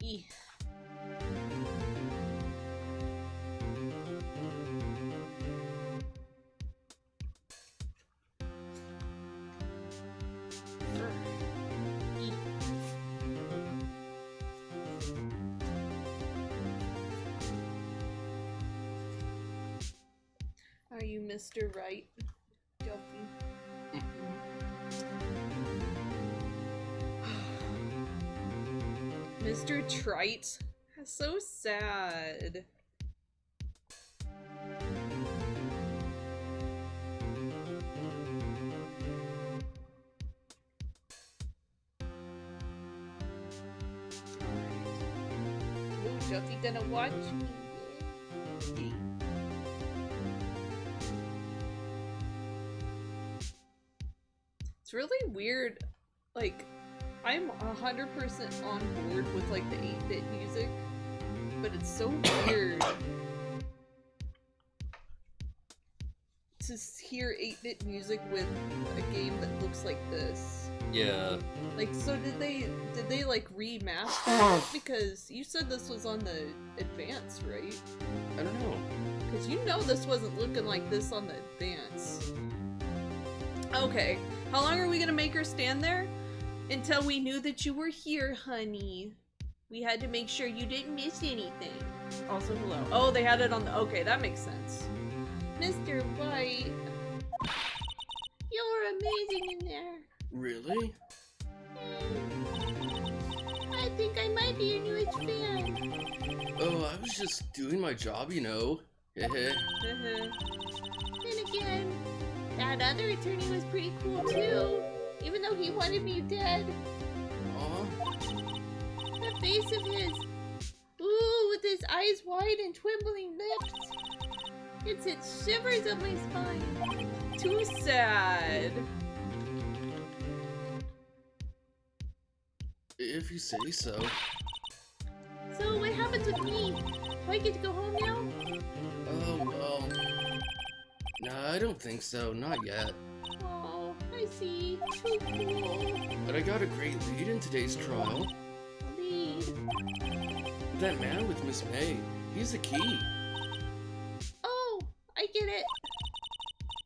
E. Are you Mr. Wright? Duffy. Mr. Trite? That's so sad. Ooh, Duffy gonna watch me. It's really weird, like, I'm 100% on board with, like, the 8-bit music, but it's so weird to hear 8-bit music with a game that looks like this. Yeah. Like, so did they like remaster it? Because you said this was on the Advance, right? I don't know. Because you know this wasn't looking like this on the Advance. Okay, how long are we gonna make her stand there? Until we knew that you were here, honey. We had to make sure you didn't miss anything. Also, hello. Oh, they had it on the... Okay, that makes sense. Mr. White. You're amazing in there. Really? I think I might be your newest fan. Oh, I was just doing my job, you know. Heh. Then again, that other attorney was pretty cool too. Even though he wanted me dead. Aw. That face of his. Ooh, with his eyes wide and trembling lips. It sends shivers up my spine. Too sad. If you say so. So, what happens with me? Do I get to go home now? Oh, well. Nah, I don't think so. Not yet. Oh, I see. Too cool. But I got a great lead in today's trial. Lead. That man with Miss May, he's the key. Oh, I get it.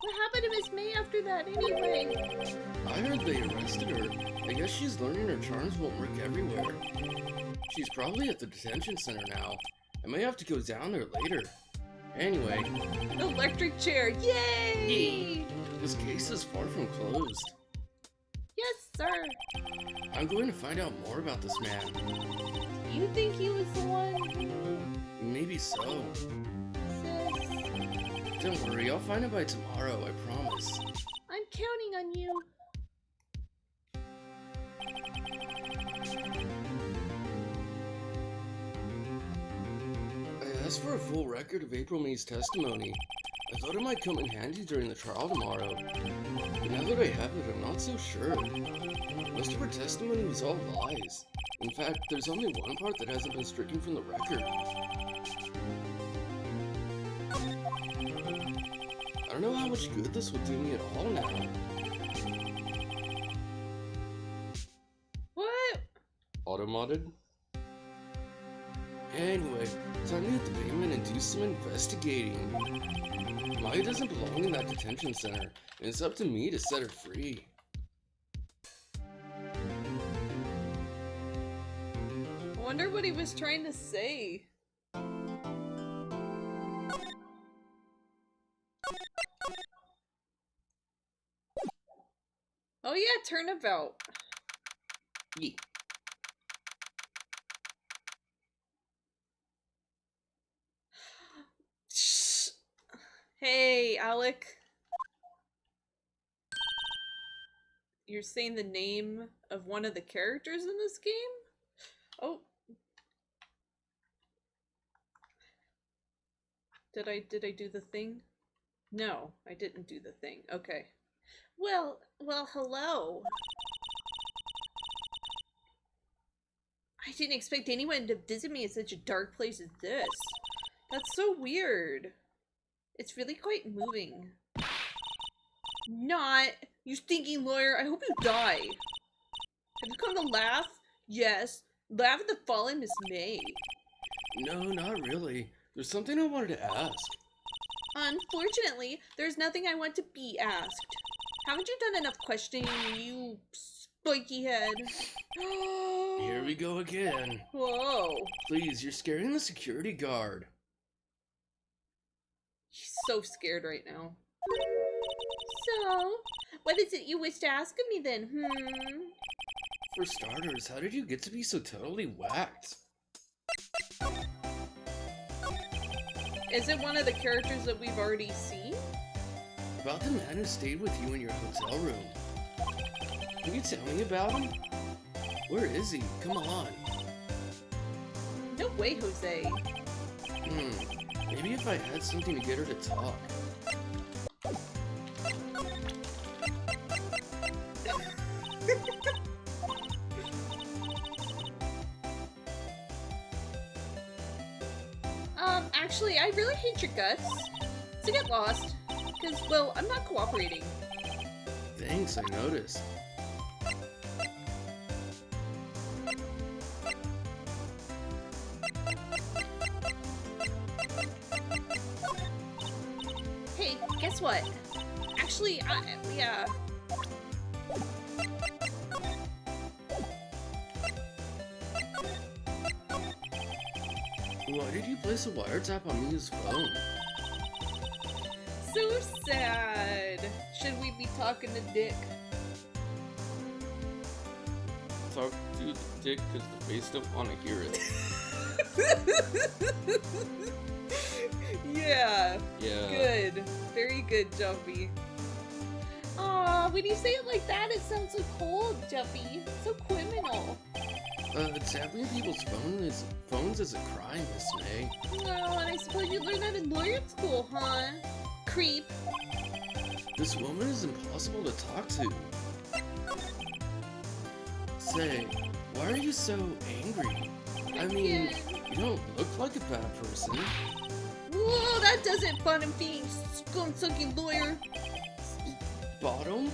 What happened to Miss May after that anyway? I heard they arrested her. I guess she's learning her charms won't work everywhere. She's probably at the detention center now. I may have to go down there later. Anyway. Electric chair, yay! This case is far from closed. Yes, sir. I'm going to find out more about this man. You think he was the one who... Maybe so. Sis, Don't worry, I'll find it by tomorrow, I promise. I'm counting on you. I asked for a full record of April May's testimony. I thought it might come in handy during the trial tomorrow. But now that I have it, I'm not so sure. Most of her testimony was all lies. In fact, there's only one part that hasn't been stricken from the record. I don't know how much good this would do me at all now. What? Automodded? Anyway, time to get the payment and do some investigating. Maya doesn't belong in that detention center, and it's up to me to set her free. I wonder what he was trying to say. Oh yeah, turnabout. Yeah. Hey, Alec. You're saying the name of one of the characters in this game? Oh. Did I do the thing? No, I didn't do the thing. Okay. Well, hello. I didn't expect anyone to visit me in such a dark place as this. That's so weird. It's really quite moving. Not. You stinking lawyer. I hope you die. Have you come to laugh? Yes. Laugh at the fallen Miss May. No, not really. There's something I wanted to ask. Unfortunately, there's nothing I want to be asked. Haven't you done enough questioning, you spiky head? Here we go again. Whoa. Please, you're scaring the security guard. She's so scared right now. So, what is it you wish to ask of me then, For starters, how did you get to be so totally whacked? Is it one of the characters that we've already seen? About the man who stayed with you in your hotel room. Can you tell me about him? Where is he? Come on. No way, Jose. Maybe if I had something to get her to talk. Actually, I really hate your guts. So get lost. Because, well, I'm not cooperating. Thanks, I noticed. Hey, guess what? Actually, yeah. Why did you place a wiretap on Mia's phone? So sad. Should we be talking to Dick? Talk to the dick because the face don't want to hear it. Yeah. Yeah. Good. Very good, Jumpy. Aw, when you say it like that, it sounds so cold, Jumpy. So criminal. Tapping people's phones is a crime, Miss May. Well, and I suppose you learned that in lawyer school, huh? Creep. This woman is impossible to talk to. Say, why are you so angry? I mean, you don't look like a bad person. Whoa, that doesn't fun and being scum-sucking lawyer. Bottom?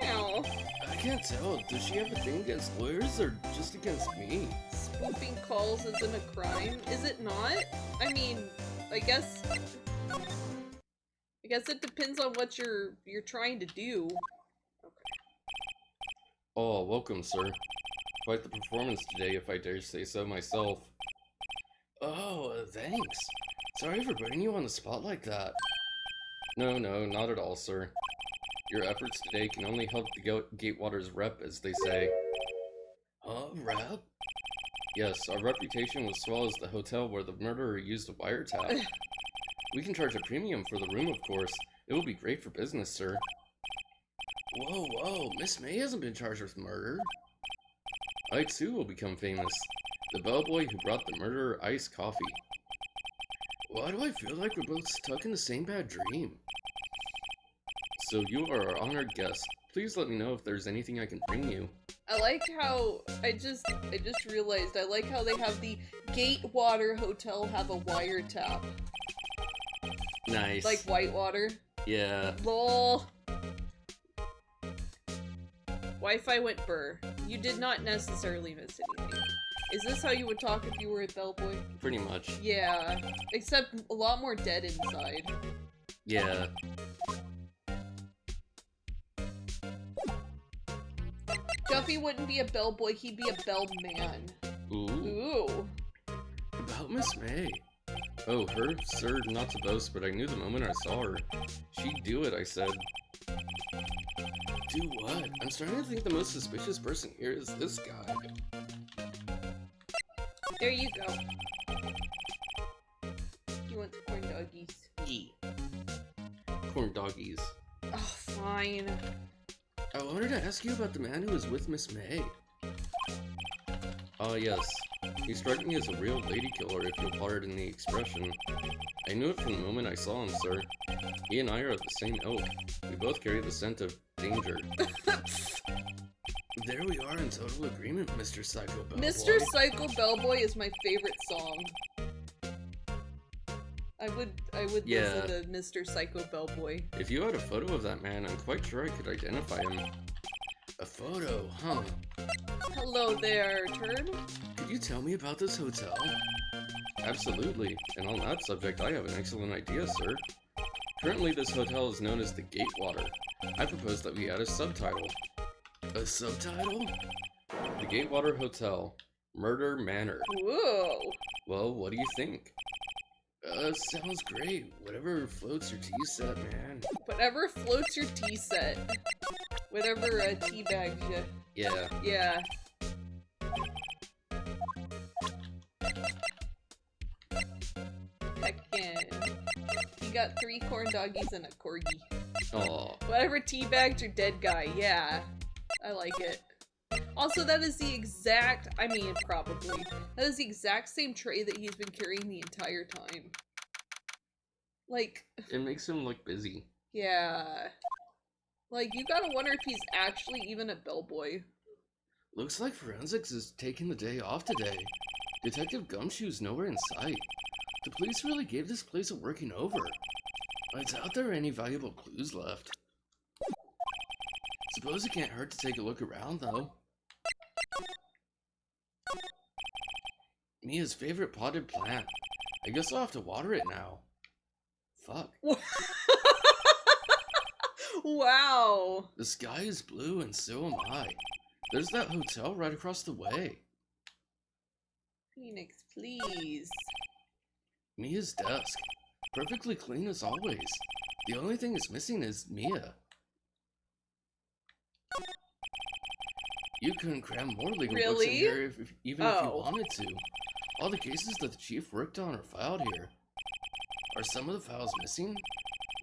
Wow. I can't tell. Does she have a thing against lawyers or just against me? Spoofing calls isn't a crime, is it not? I mean, I guess it depends on what you're trying to do. Oh, welcome, sir. Quite the performance today, if I dare say so myself. Oh, thanks. Sorry for putting you on the spot like that. No, not at all, sir. Your efforts today can only help the Gatewater's rep, as they say. Huh, rep? Yes, our reputation will swell as the hotel where the murderer used a wiretap. We can charge a premium for the room, of course. It will be great for business, sir. Whoa, Miss May hasn't been charged with murder. I too will become famous. The bellboy who brought the murderer iced coffee. Why do I feel like we're both stuck in the same bad dream? So you are our honored guest. Please let me know if there's anything I can bring you. I like how I just realized I like how they have the Gatewater Hotel have a wiretap. Nice. Like Whitewater. Yeah. LOL. Wi-Fi went burr. You did not necessarily miss anything. Is this how you would talk if you were a bellboy? Pretty much. Yeah. Except a lot more dead inside. Yeah. Jumpy wouldn't be a bellboy, he'd be a bellman. Ooh. About Miss May. Oh, her? Sir, not to boast, but I knew the moment I saw her. She'd do it, I said. Do what? I'm starting to think the most suspicious person here is this guy. There you go. You want the corn doggies? Yeah. Corn doggies. Oh, fine. I wanted to ask you about the man who was with Miss May. Yes. He struck me as a real lady killer, if you'll pardon the expression. I knew it from the moment I saw him, sir. He and I are of the same ilk. We both carry the scent of danger. There we are in total agreement, Mr. Psycho Bellboy. Mr. Psycho Bellboy is my favorite song. I would listen to Mr. Psycho Bellboy. If you had a photo of that man, I'm quite sure I could identify him. A photo, huh? Hello there, turd. Could you tell me about this hotel? Absolutely, and on that subject, I have an excellent idea, sir. Currently, this hotel is known as the Gatewater. I propose that we add a subtitle. A subtitle? The Gatewater Hotel, Murder Manor. Whoa. Well, what do you think? Sounds great. Whatever floats your tea set, man. Whatever floats your tea set. Whatever tea bags you. Yeah. Yeah. Heckin'. You got 3 corn doggies and a corgi. Aw. Whatever tea bags your dead guy. Yeah. I like it. Also, that is the exact, I mean, probably. That is the exact same tray that he's been carrying the entire time. Like... It makes him look busy. Yeah. Like, you gotta wonder if he's actually even a bellboy. Looks like forensics is taking the day off today. Detective Gumshoe's nowhere in sight. The police really gave this place a working over. I doubt there are any valuable clues left. Suppose it can't hurt to take a look around, though. Mia's favorite potted plant. I guess I'll have to water it now. Fuck. Wow. The sky is blue and so am I. There's that hotel right across the way. Phoenix, please. Mia's desk. Perfectly clean as always. The only thing it's missing is Mia. You couldn't cram more legal books in here even if you wanted to. All the cases that the chief worked on are filed here. Are some of the files missing?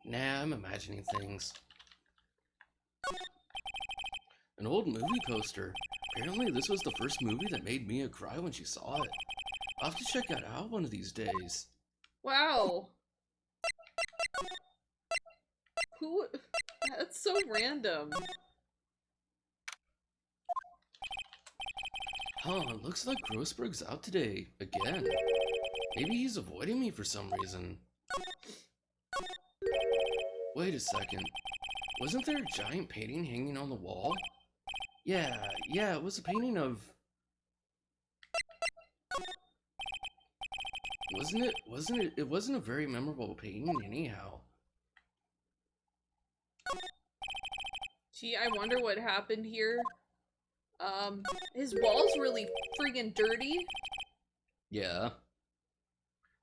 Nah, I'm imagining things. An old movie poster. Apparently this was the first movie that made Mia cry when she saw it. I'll have to check that out one of these days. Wow. Who? That's so random. Huh, looks like Grossberg's out today, again. Maybe he's avoiding me for some reason. Wait a second. Wasn't there a giant painting hanging on the wall? Yeah, it was a painting of... It wasn't a very memorable painting anyhow. Gee, I wonder what happened here. His wall's really friggin' dirty. Yeah.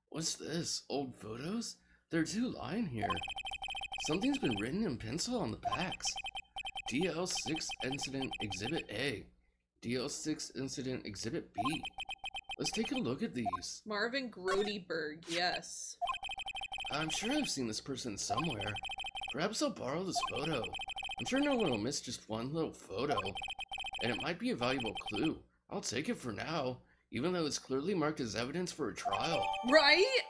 What's this? Old photos? There are 2 lying here. Something's been written in pencil on the backs. DL6 Incident Exhibit A. DL6 Incident Exhibit B. Let's take a look at these. Marvin Grodyberg, yes. I'm sure I've seen this person somewhere. Perhaps I'll borrow this photo. I'm sure no one will miss just one little photo. And it might be a valuable clue. I'll take it for now, even though it's clearly marked as evidence for a trial. Right?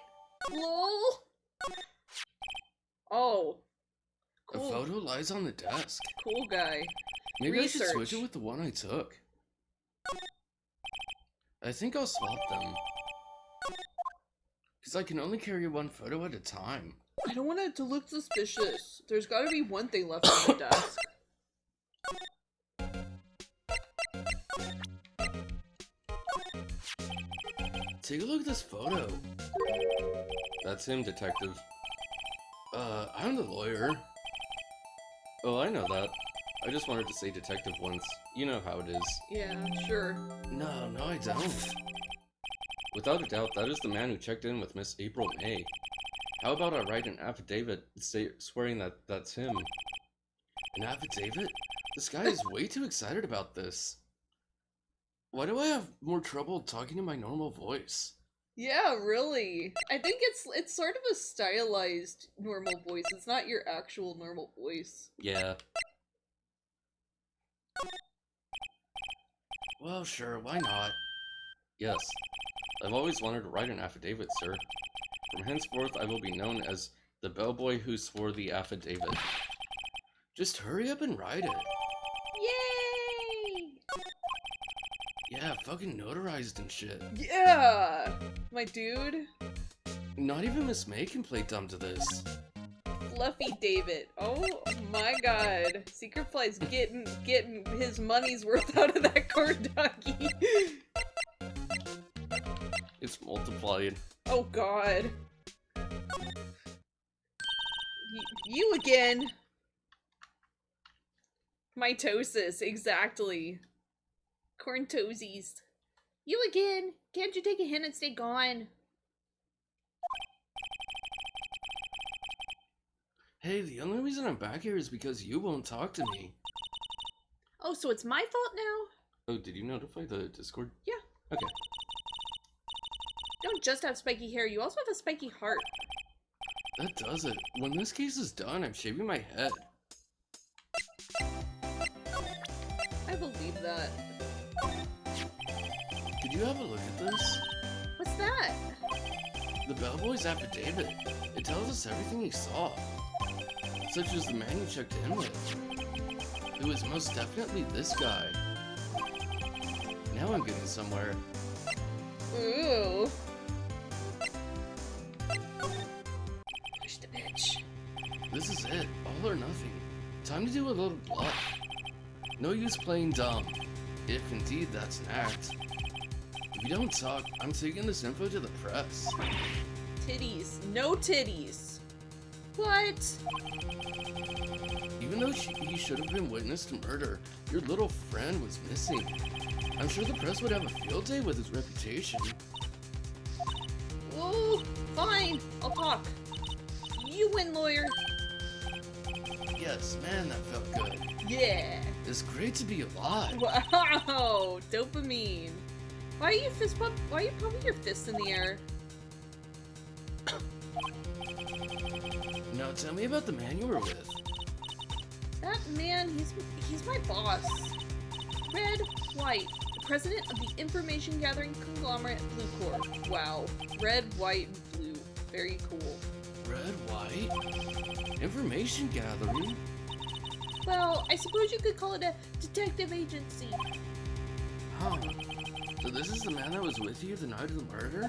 Lol. Oh. Cool. The photo lies on the desk. Cool guy. Maybe Research. I should switch it with the one I took. I think I'll swap them. Because I can only carry one photo at a time. I don't want it to look suspicious. There's gotta be one thing left on the desk. Take a look at this photo. That's him, detective. I'm the lawyer. Oh, I know that. I just wanted to say detective once. You know how it is. Yeah, sure. No, I don't. Without a doubt, that is the man who checked in with Miss April May. How about I write an affidavit swearing that that's him? An affidavit? This guy is way too excited about this. Why do I have more trouble talking in my normal voice? Yeah, really. I think it's sort of a stylized normal voice. It's not your actual normal voice. Yeah. Well, sure, why not? Yes. I've always wanted to write an affidavit, sir. From henceforth, I will be known as the bellboy who swore the affidavit. Just hurry up and write it. Yay! Yeah, fucking notarized and shit. Yeah! My dude. Not even Miss May can play dumb to this. Fluffy David. Oh my god. Secret Fly's getting his money's worth out of that corn doggy. It's multiplied. Oh god. You again. Mitosis, exactly. Corn toesies. You again. Can't you take a hint and stay gone? Hey, the only reason I'm back here is because you won't talk to me. Oh, so it's my fault now? Oh, did you notify the Discord? Yeah. Okay. You don't just have spiky hair, you also have a spiky heart. That does it. When this case is done, I'm shaving my head. I believe that. Could you have a look at this? What's that? The bellboy's affidavit. It tells us everything he saw. Such as the man you checked in with. It was most definitely this guy. Now I'm getting somewhere. Ooh. Push the bitch. This is it. All or nothing. Time to do a little bluff. No use playing dumb. If indeed that's an act. If you don't talk, I'm taking this info to the press. Titties. No titties. What? Even though he should have been witness to murder, your little friend was missing. I'm sure the press would have a field day with his reputation. Ooh, fine. I'll talk. You win, lawyer. Yes, man, that felt good. Yeah. It's great to be alive. Wow. Dopamine. Why are you pumping your fists in the air? Now tell me about the man you were with. That man, he's my boss. Red, White, the president of the information gathering conglomerate Blue Corps. Wow. Red, white, and blue. Very cool. Red, white? Information gathering? Well, I suppose you could call it a detective agency. Huh. So this is the man that was with you the night of the murder?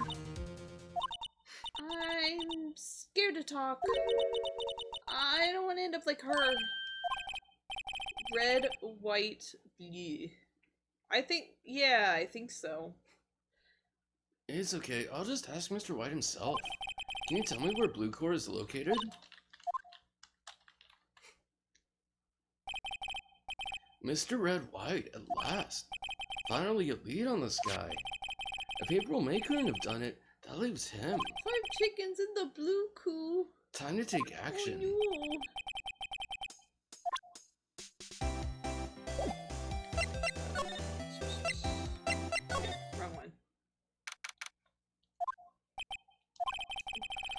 I'm scared to talk. I don't want to end up like her. Red, white, blue. I think so. It's okay, I'll just ask Mr. White himself. Can you tell me where Blue Corps is located? Mr. Red White, at last. Finally a lead on this guy. If April May couldn't have done it, that leaves him. 5 chickens in the blue coop. Time to take action. Oh, no. Wrong one.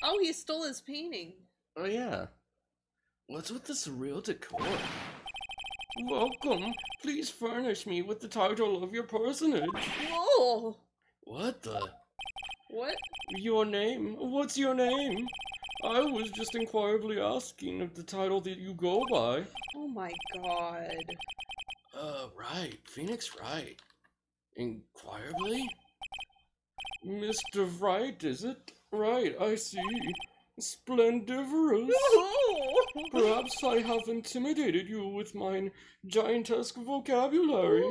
Oh, he stole his painting. Oh yeah. What's with the surreal decor? Welcome. Please furnish me with the title of your personage. Whoa! What the? What? Your name? What's your name? I was just inquirably asking of the title that you go by. Oh my god. Right. Phoenix Wright. Inquirably? Mr. Wright, is it? Right, I see. Splendiferous. Perhaps I have intimidated you with mine giantesque vocabulary.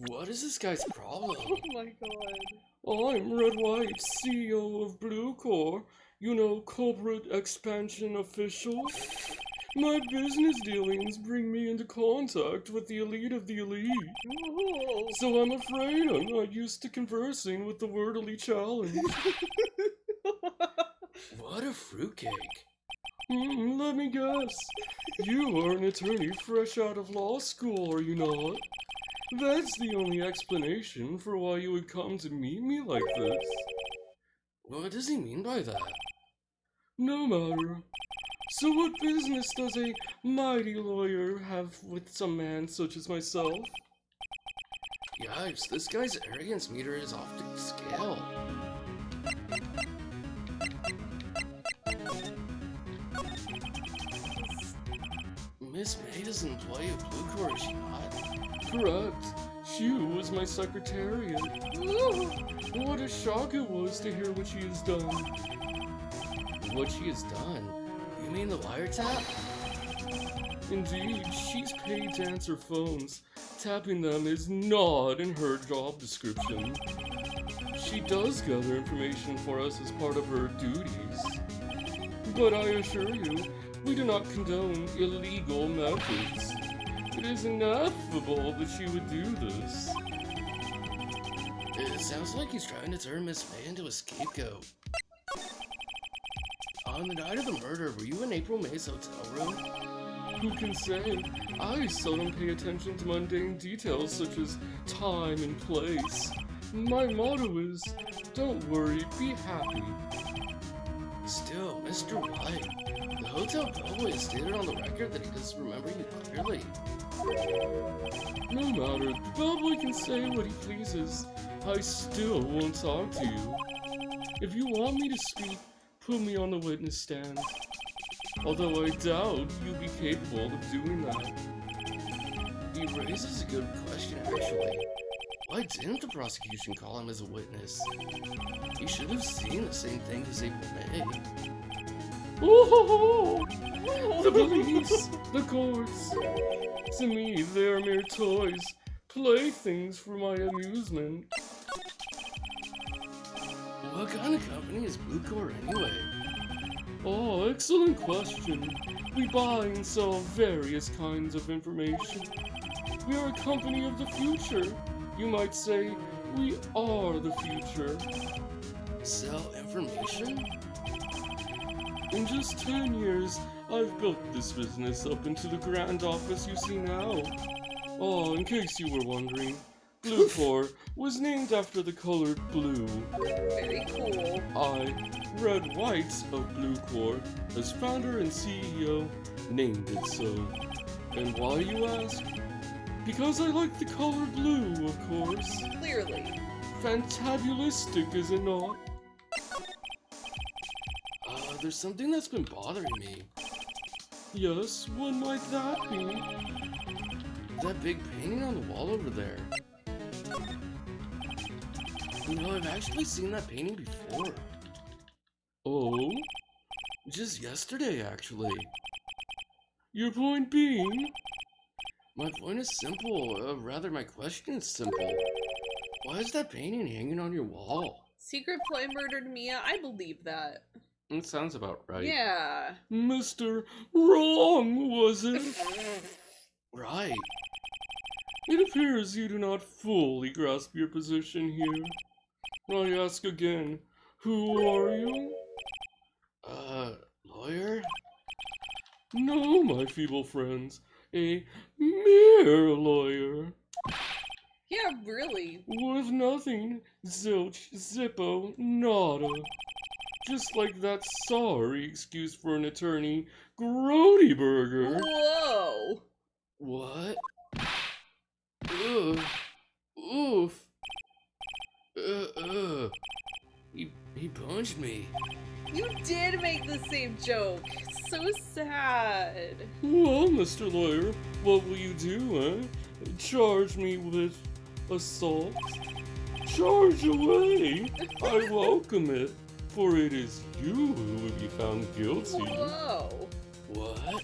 What is this guy's problem? Oh my god. I'm Red White, CEO of Blue Corps. You know, corporate expansion official. My business dealings bring me into contact with the elite of the elite. So I'm afraid I'm not used to conversing with the wordily challenged. What a fruitcake. Let me guess. You are an attorney fresh out of law school, are you not? That's the only explanation for why you would come to meet me like this. What does he mean by that? No matter. So what business does a mighty lawyer have with some man such as myself? Yipes, this guy's arrogance meter is off the scale. Miss Maid is an employee of Blue Corps, is she not? Correct. She was my secretariat. What a shock it was to hear what she has done. What she has done? mean the wiretap? Indeed, she's paid to answer phones. Tapping them is not in her job description. She does gather information for us as part of her duties. But I assure you, we do not condone illegal methods. It is ineffable that she would do this. It sounds like he's trying to turn Miss May into a scapegoat. On the night of the murder, were you in April May's hotel room? Who can say? I seldom pay attention to mundane details such as time and place. My motto is, don't worry, be happy. Still, Mr. Wright, the hotel bellboy has stated on the record that he doesn't remember you clearly. No matter, the bellboy can say what he pleases. I still won't talk to you. If you want me to speak, put me on the witness stand. Although I doubt you'd be capable of doing that. He raises a good question, actually. Why didn't the prosecution call him as a witness? He should have seen the same thing as April May. Oh, the police, the courts. To me, they are mere toys, playthings for my amusement. What kind of company is Blue Core anyway? Oh, excellent question. We buy and sell various kinds of information. We are a company of the future. You might say, we are the future. Sell information? In just 10 years, I've built this business up into the grand office you see now. Oh, in case you were wondering, Blue Core was named after the color blue. Very cool. I, Red Wright of Blue Core, as founder and CEO, named it so. And why, you ask? Because I like the color blue, of course. Clearly. Fantabulistic, is it not? There's something that's been bothering me. Yes, what might that be? That big painting on the wall over there. You know, I've actually seen that painting before. Oh? Just yesterday, actually. Your point being? My point is simple, rather my question is simple. Why is that painting hanging on your wall? Secret Play murdered Mia? I believe that. It sounds about right. Yeah. Mr. Wrong, was it? Right. It appears you do not fully grasp your position here. I ask again, who are you? Lawyer? No, my feeble friends, a mere lawyer. Yeah, really. With nothing, zilch, zippo, nada. Just like that sorry excuse for an attorney, Grody Burger. Whoa. What? Ugh. Oof. He punched me. You did make the same joke. So sad. Well, Mr. Lawyer, what will you do, eh? Charge me with assault? Charge away! I welcome it, for it is you who will be found guilty. Whoa. What?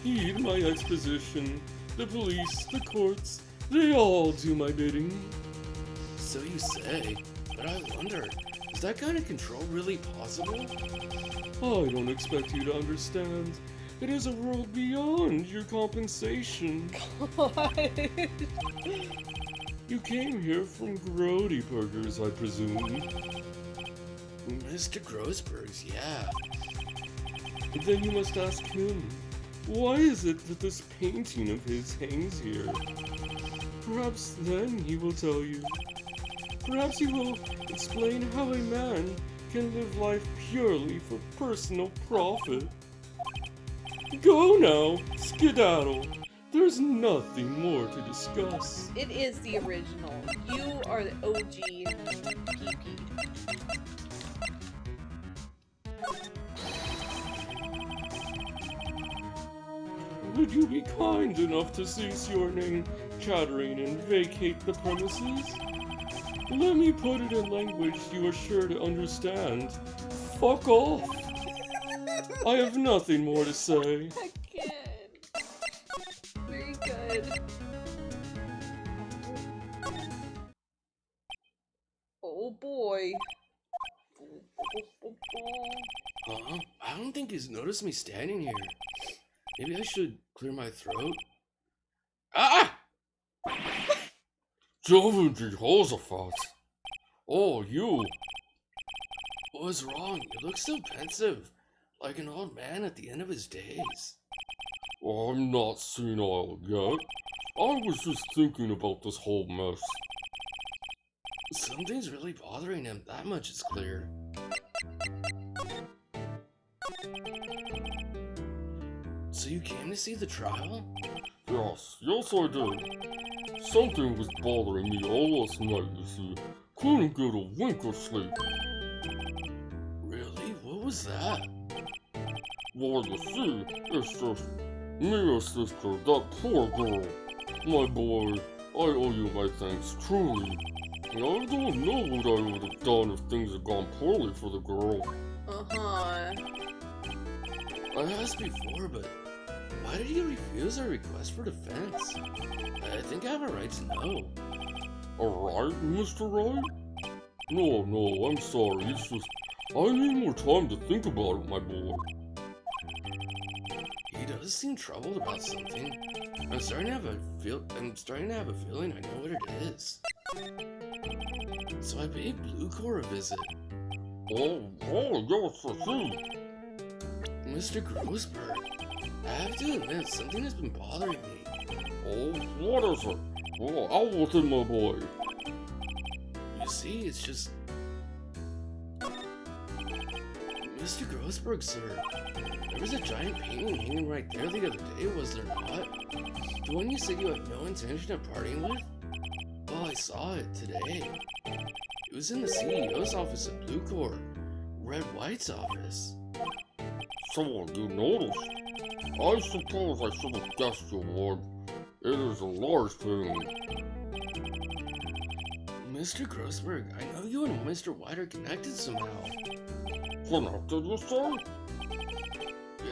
Heed my exposition. The police, the courts, they all do my bidding. So you say, but I wonder, is that kind of control really possible? I don't expect you to understand. It is a world beyond your compensation. God. You came here from Grody Burgers, I presume. Mr. Grossberg's, yeah. Then you must ask him. Why is it that this painting of his hangs here? Perhaps then he will tell you. Perhaps he will explain how a man can live life purely for personal profit. Go now, skedaddle. There's nothing more to discuss. It is the original. You are the OG PP. Would you be kind enough to cease your name chattering and vacate the premises? Let me put it in language you are sure to understand. Fuck off! I have nothing more to say. Again. Very good. Oh boy. Huh? I don't think he's noticed me standing here. Maybe I should clear my throat. Ah! Jovin Jehoshaphat. Oh, you. What's wrong? You look so pensive, like an old man at the end of his days. I'm not senile yet. I was just thinking about this whole mess. Something's really bothering him, that much is clear. So you came to see the trial? Yes, I did. Something was bothering me all last night, you see. Couldn't get a wink of sleep. Really? What was that? Well, you see, it's just me and sister, that poor girl. My boy, I owe you my thanks, truly. I don't know what I would have done if things had gone poorly for the girl. Uh-huh. I asked before, but why did you refuse our request for defense? I think I have a right to know. A right, Mr. Wright? No, I'm sorry, it's just, I need more time to think about it, my boy. He does seem troubled about something. I'm starting to have a feeling I know what it is. So I paid Blue Corps a visit. Oh, yes, I see. Mr. Grossberg, I have to admit, something has been bothering me. Oh, what is it? Oh, out with it, my boy. You see, it's just... Mr. Grossberg, sir, there was a giant painting hanging right there the other day, was there not? The one you said you had no intention of parting with? Well, I saw it today. It was in the CEO's office at Blue Corps, Red White's office. So, you noticed? I suppose I should have guessed you would. It is a large painting. Mr. Grossberg, I know you and Mr. White are connected somehow. Connected, you say?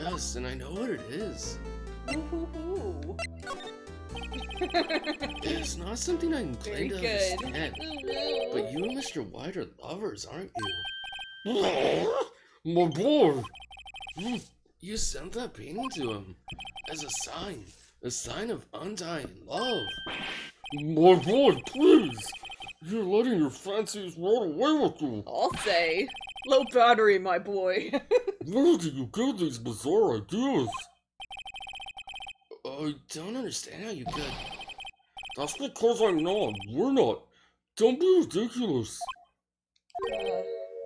Yes, and I know what it is. Ooh. It's not something I can claim to Very good. understand, but you and Mr. White are lovers, aren't you? My boy! You sent that painting to him as a sign of undying love. My boy, please! You're letting your fancies run away with you! I'll say. Low battery, my boy. Where do you get these bizarre ideas? I don't understand how you could. That's because I'm not. We're not. Don't be ridiculous.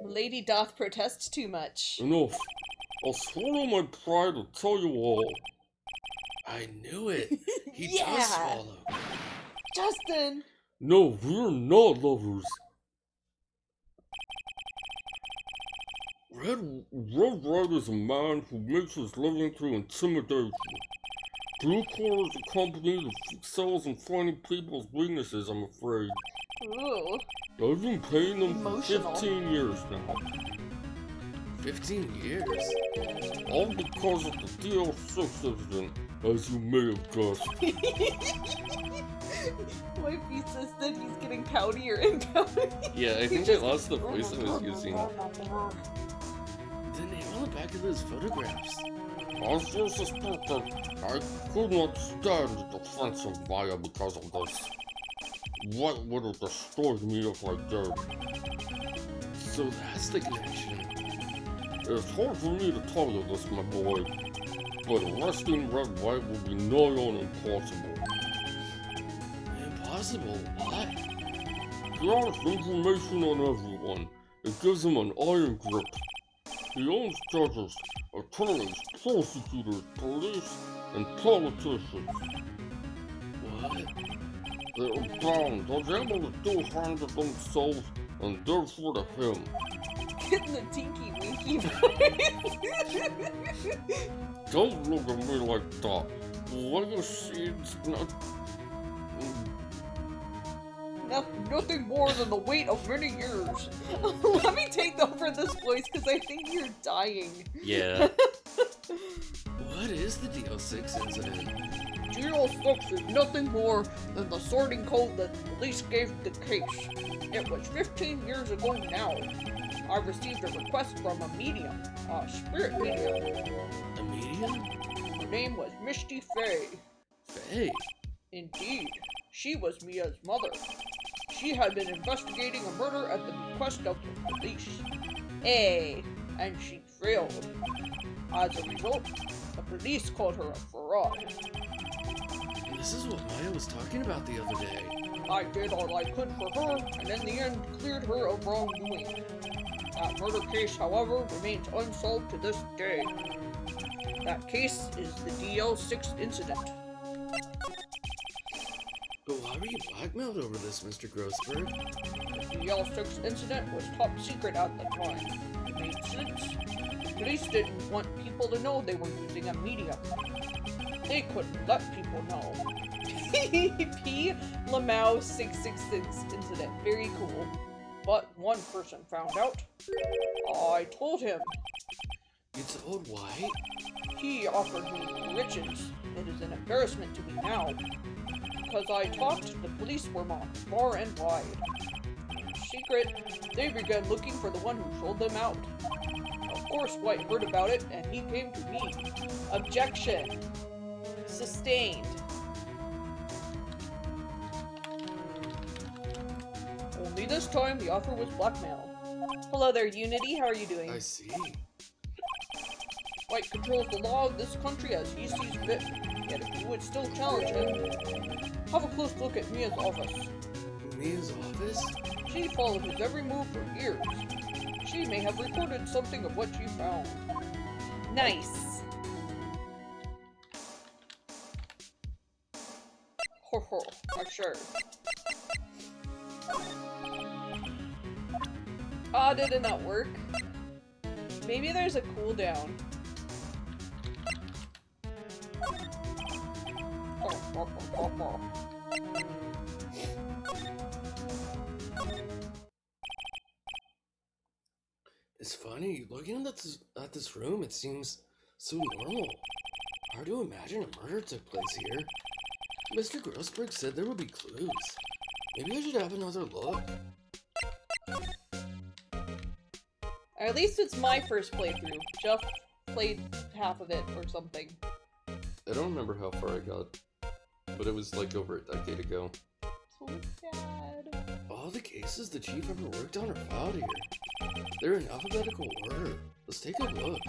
Lady doth protest too much. Enough. I'll swallow my pride to tell you all. I knew it. He Yeah. does swallow. Justin! No, we're not lovers. Red Wright is a man who makes his living through intimidation. Blue Corps is a company that excels in finding people's weaknesses, I'm afraid. Ooh. I've been paying them for Emotional. 15 years now. 15 years? All because of the Do6 incident, as you may have guessed. My piece says that he's getting poutier and poutier. Yeah, I think I lost the voice I was using. The name on the back of those photographs. As you suspected, I could not stand the defense of Maya because of this. What would have destroyed me if I did? So that's the connection. It's hard for me to tell you this, my boy, but arresting Red White will be nigh on impossible. Impossible? Why? He has information on everyone. It gives him an iron grip. He owns judges, attorneys, prosecutors, police, and politicians. What? They're bound, unable to do harm to themselves, and therefore to him. Getting the tinky winky Don't look at me like that. What you see, it's not... Nothing more than the weight of many years. Let me take over this voice because I think you're dying. Yeah. What is the Do6 incident? Do6 is nothing more than the sorting code that the police gave the case. It was 15 years ago now. I received a request from a medium, a spirit medium. A medium? Her name was Misty Fay. Faye? Indeed, she was Mia's mother. She had been investigating a murder at the request of the police. And she failed. As a result, the police called her a fraud. This is what Maya was talking about the other day. I did all I could for her, and in the end cleared her of wrongdoing. That murder case, however, remains unsolved to this day. That case is the Do6 Incident. But why were you blackmailed over this, Mr. Grossberg? The Do6 Incident was top secret at the time. It made sense. The police didn't want people to know they were using a medium. They couldn't let people know. P. Lamau 666 incident. Very cool. But one person found out. I told him. You told White? He offered me riches. It is an embarrassment to me now. Because I talked, the police were mocked far and wide. In secret, they began looking for the one who sold them out. Of course, White heard about it, and he came to me. Objection. Sustained. Only this time, the offer was blackmail. Hello there, Unity. How are you doing? I see. White controls the law of this country as he sees fit. Yet if you would still challenge him, have a close look at Mia's office. Mia's office? She followed his every move for years. She may have recorded something of what she found. Nice. Ho ho, sure. Ah, did it not work? Maybe there's a cooldown. It's funny, looking at this room, it seems so normal. Hard to imagine a murder took place here. Mr. Grossberg said there would be clues. Maybe I should have another look. Or at least it's my first playthrough. Jeff played half of it or something. I don't remember how far I got, but it was like over a decade ago. So sad. All the cases the chief ever worked on are filed here. They're in alphabetical order. Let's take a look.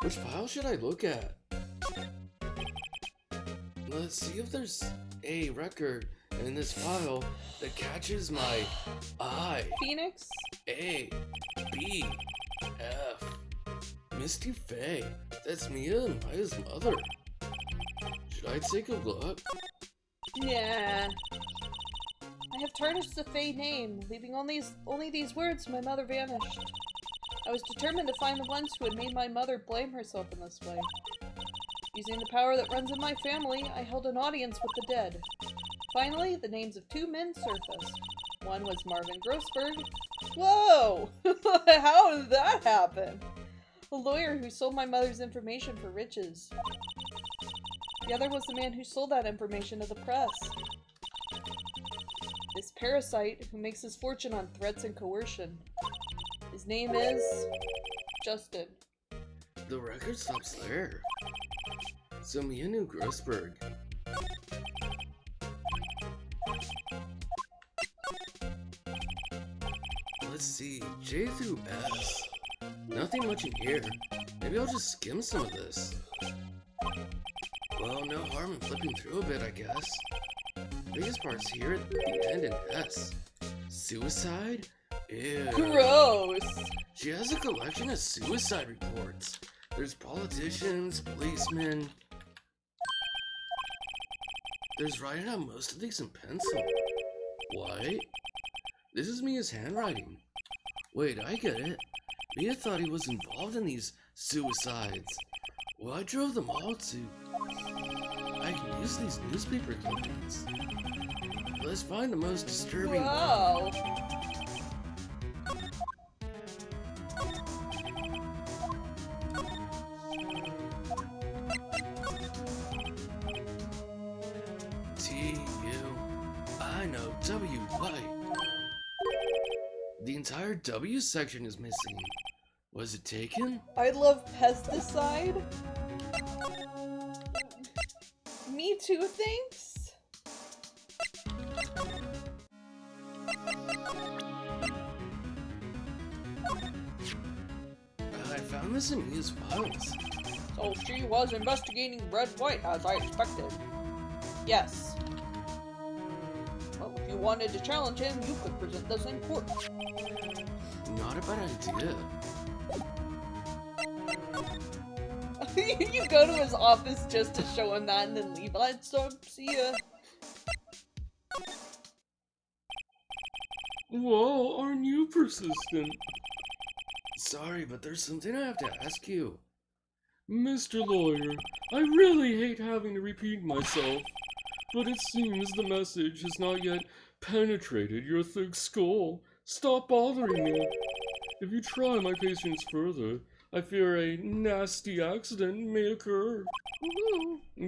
Which file should I look at? Let's see if there's a record in this file that catches my eye. Phoenix? A, B, F. Misty Fay. That's Mia and Maya's mother. Should I take a look? Nah. I have tarnished the Fae name, leaving only these words, my mother vanished. I was determined to find the ones who had made my mother blame herself in this way. Using the power that runs in my family, I held an audience with the dead. Finally, the names of two men surfaced. One was Marvin Grossberg. Whoa! How did that happen? A lawyer who sold my mother's information for riches. The other was the man who sold that information to the press. This parasite who makes his fortune on threats and coercion. His name is... Justin. The record stops there. So Mia knew Grossberg. Let's see, J through S. Nothing much in here. Maybe I'll just skim some of this. Well, no harm in flipping through a bit, I guess. Biggest part's here at the end in S. Suicide? Ew. Gross! She has a collection of suicide reports. There's politicians, policemen. There's writing on most of these in pencil. What? This is Mia's handwriting. Wait, I get it. Mia thought he was involved in these suicides. What drove them all to... I can use these newspaper clippings. Let's find the most disturbing one. Wow! W, White. The entire W section is missing. Was it taken? I love pesticide. Me too, thanks. I found this in Mia's files. So she was investigating Red White as I expected. Yes. Well, if you wanted to challenge him, you could present this in court. Not a bad idea. You go to his office just to show him that and then leave. Let's see ya. Whoa, aren't you persistent? Sorry, but there's something I have to ask you. Mr. Lawyer, I really hate having to repeat myself, but it seems the message has not yet penetrated your thick skull. Stop bothering me. If you try my patience further, I fear a nasty accident may occur.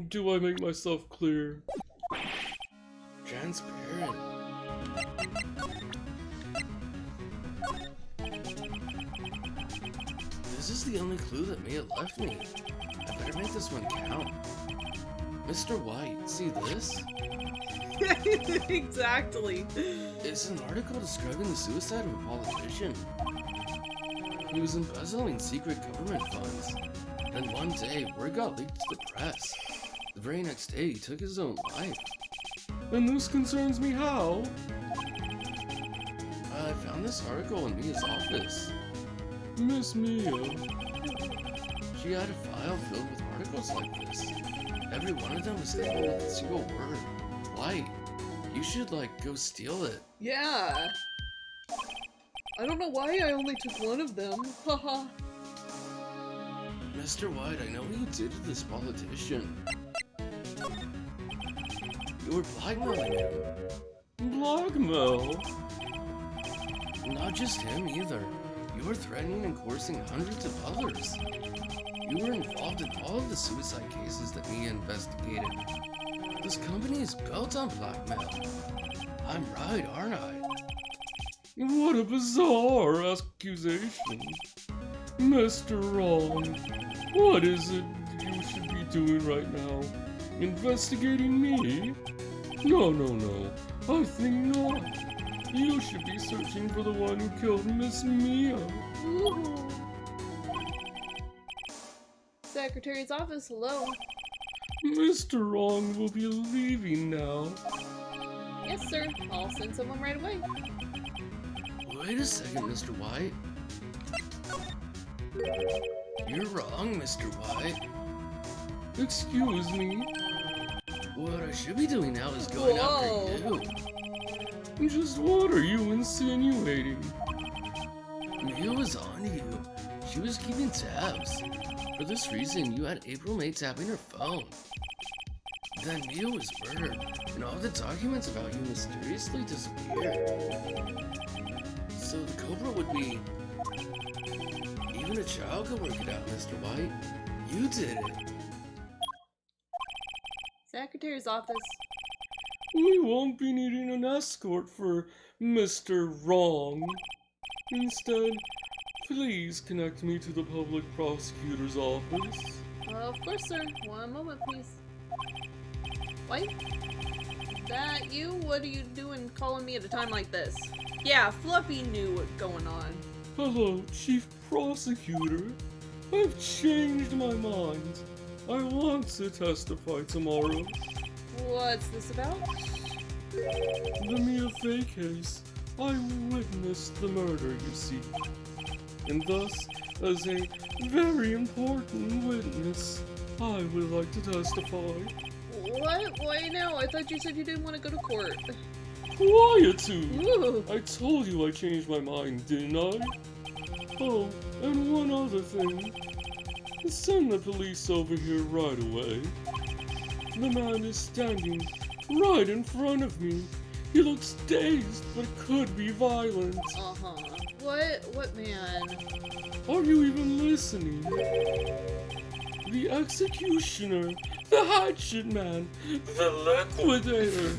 Do I make myself clear? Transparent. This is the only clue that Mia left me. I better make this one count. Mr. White, see this? Exactly. It's an article describing the suicide of a politician. He was embezzling secret government funds. Then one day, word got leaked to the press. The very next day, he took his own life. And this concerns me how? I found this article in Mia's office. Miss Mia. She had a file filled with articles like this. Every one of them was labeled with a single word. White. You should, go steal it. Yeah. I don't know why I only took one of them. Haha. Mr. White, I know what you did to this politician. You were blackmailing him. Blackmail? Not just him either. You were threatening and coercing hundreds of others. You were involved in all of the suicide cases that Mia investigated. This company is built on blackmail. I'm right, aren't I? What a bizarre accusation. Mr. Wrong, what is it you should be doing right now? Investigating me? No. I think not. You should be searching for the one who killed Miss Mia. Secretary's office, hello. Mr. Wrong will be leaving now. Yes, sir. I'll send someone right away. Wait a second, Mr. White. You're wrong, Mr. White. Excuse me. What I should be doing now is going after you. Just what are you insinuating? Mia was on you. She was keeping tabs. For this reason, you had April May tapping her phone. Then Mia was murdered, and all the documents about you mysteriously disappeared. So the culprit would be... Even a child could work it out, Mr. White. You did it. Secretary's office. We won't be needing an escort for Mr. Wrong. Instead, please connect me to the public prosecutor's office. Of course, sir. One moment, please. White? That you? What are you doing calling me at a time like this? Yeah, Fluffy knew what's going on. Hello, Chief Prosecutor. I've changed my mind. I want to testify tomorrow. What's this about? The Mia Fey case. I witnessed the murder, you see. And thus, as a very important witness, I would like to testify. What? Why now? I thought you said you didn't want to go to court. Quietude! Ooh. I told you I changed my mind, didn't I? Oh, and one other thing. Send the police over here right away. The man is standing right in front of me. He looks dazed, but could be violent. Uh-huh. What man? Are you even listening? the executioner, the hatchet man, the liquidator,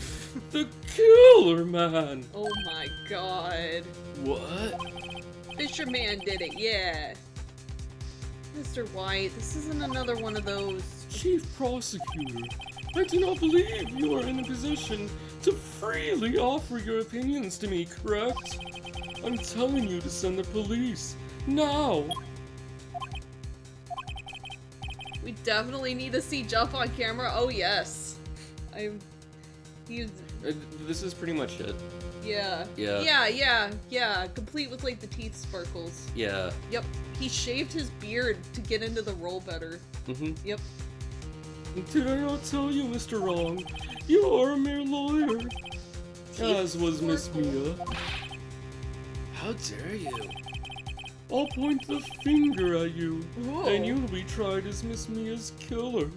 the killer man. Oh my god. What? Fisherman did it, yeah. Mr. White, this isn't another one of those. Chief Prosecutor, I do not believe you are in a position to freely offer your opinions to me, correct? I'm telling you to send the police, now! We definitely need to see Jeff on camera. Oh yes. He's This is pretty much it. yeah. Yeah. Yeah. Complete with like the teeth sparkles. Yeah. Yep. He shaved his beard to get into the role better. Mm-hmm. Yep. Did I not tell you, Mr. Wrong? You are a mere lawyer. As was Miss Mia. How dare you? I'll point the finger at you, Whoa. and you'll be tried as Miss Mia's killer.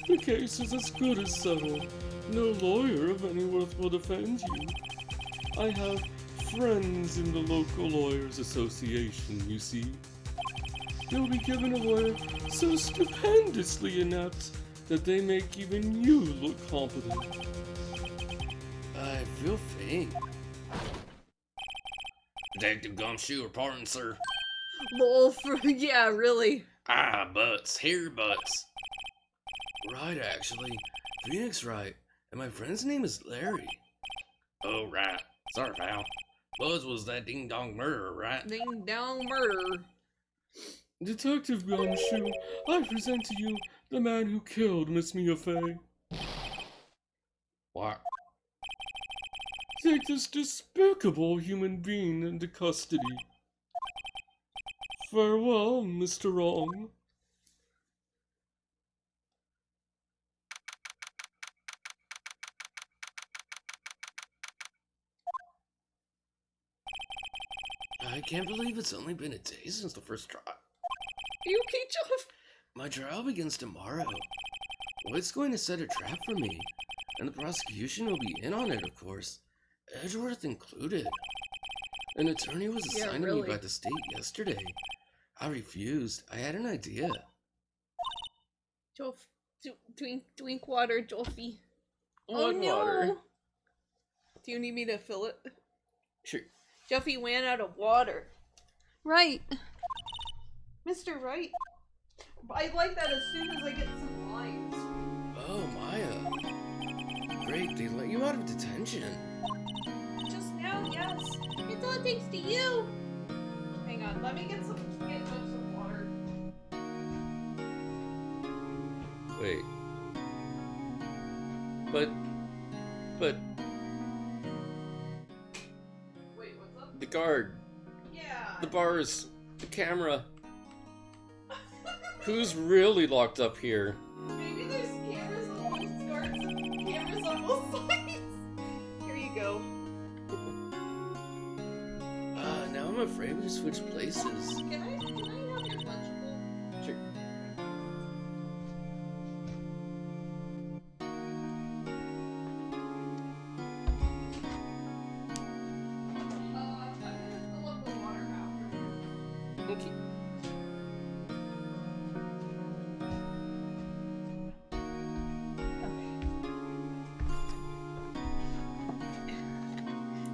The case is as good as settled. No lawyer of any worth will defend you. I have friends in the local lawyers association, you see. You'll be given a lawyer so stupendously inept that they make even you look competent. I feel faint. Detective Gumshoe reporting, sir. Lol. Yeah, really. Ah, butts. Here, butts. Right, actually. Phoenix Wright. And my friend's name is Larry. Oh, right. Sorry, pal. Buzz was that ding-dong murderer, right? Ding dong murder. Detective Gumshoe, I present to you the man who killed Miss Mia Fey. What? Take this despicable human being into custody. Farewell, Mr. Wrong. I can't believe it's only been a day since the first trial. Are you okay, Jeff? My trial begins tomorrow. White's going to set a trap for me, and the prosecution will be in on it, of course. Edgeworth included. An attorney was Yeah, assigned to really. me by the state yesterday. I refused. I had an idea. Joff. Drink water, Joffy. Oh What no. water? Do you need me to fill it? Sure. Jeffy ran out of water. Right. Mr. Wright. I like that as soon as I get some lines. Oh, Maya. Great, they let you out of detention. Just now, yes. It's all thanks to you. Hang on, let me get some water. Wait. But... Wait, what's up? The guard, Yeah. the bars, the camera. Who's really locked up here? Maybe there's cameras on both guards and cameras on both sides. Here you go. Now I'm afraid we switched places. Can I have your Lunchable? Sure. I'm gonna fill up the water after. Okay.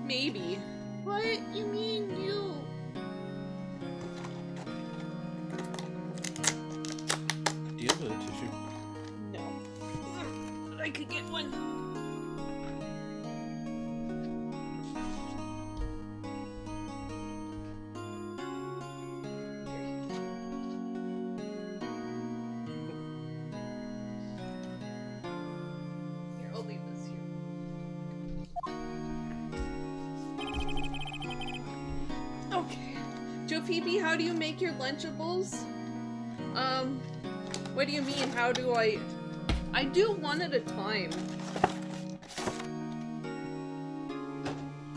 Maybe. What? You mean you? Do you have a tissue? No. I could get one. Here, I'll leave this here. Okay. Joe Phoebe, how do you make your Lunchables? What do you mean? How do I do one at a time.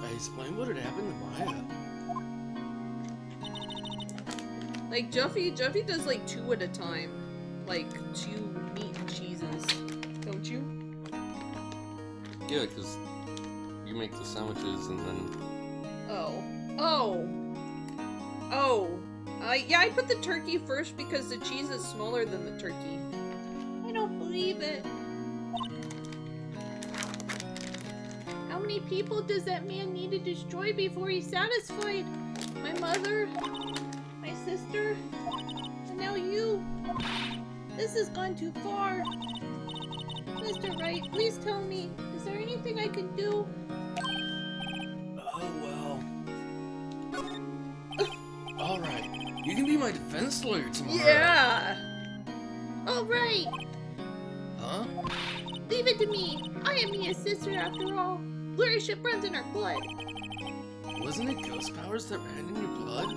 I explained what had happened to Maya. Like Jeffy does like 2 at a time. Like 2 meat and cheeses. Don't you? Yeah, because you make the sandwiches and then... Oh. Oh. Oh. Yeah, I put the turkey first because the cheese is smaller than the turkey. I don't believe it. How many people does that man need to destroy before he's satisfied? My mother, my sister, and now you. This has gone too far. Mr. Wright, please tell me, is there anything I can do? Oh, well. Alright, you can be my defense lawyer tomorrow. Yeah! Alright! Huh? Leave it to me. I am Mia's sister after all. Lawyership runs in our blood. Wasn't it ghost powers that ran in your blood?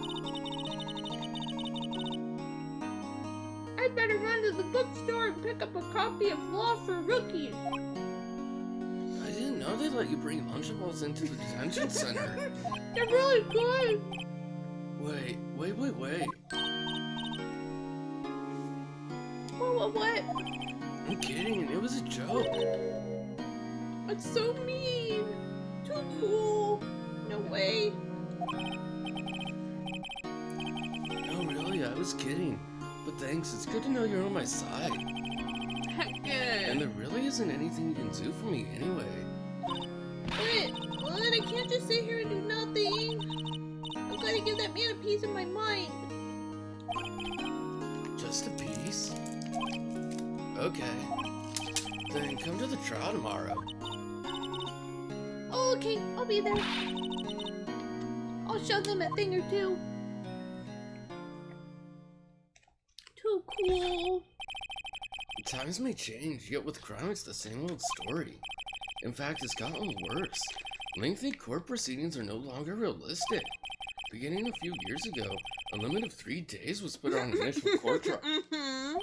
I'd better run to the bookstore and pick up a copy of Law for Rookies. I didn't know they let you bring Lunchables into the detention center. They're really good. Wait. What? I'm kidding, it was a joke. That's so mean. Too cool. No way. No, really, I was kidding. But thanks, it's good to know you're on my side. Heck And yeah. there really isn't anything you can do for me anyway. But I can't just sit here and do nothing. I've got to give that man a piece of my mind. Just a piece? Okay. Then come to the trial tomorrow. Oh, okay, I'll be there. I'll show them a thing or two. Too cool. Times may change, yet with crime it's the same old story. In fact, it's gotten worse. Lengthy court proceedings are no longer realistic. Beginning a few years ago, a limit of 3 days was put on initial court trial. Mm-hmm.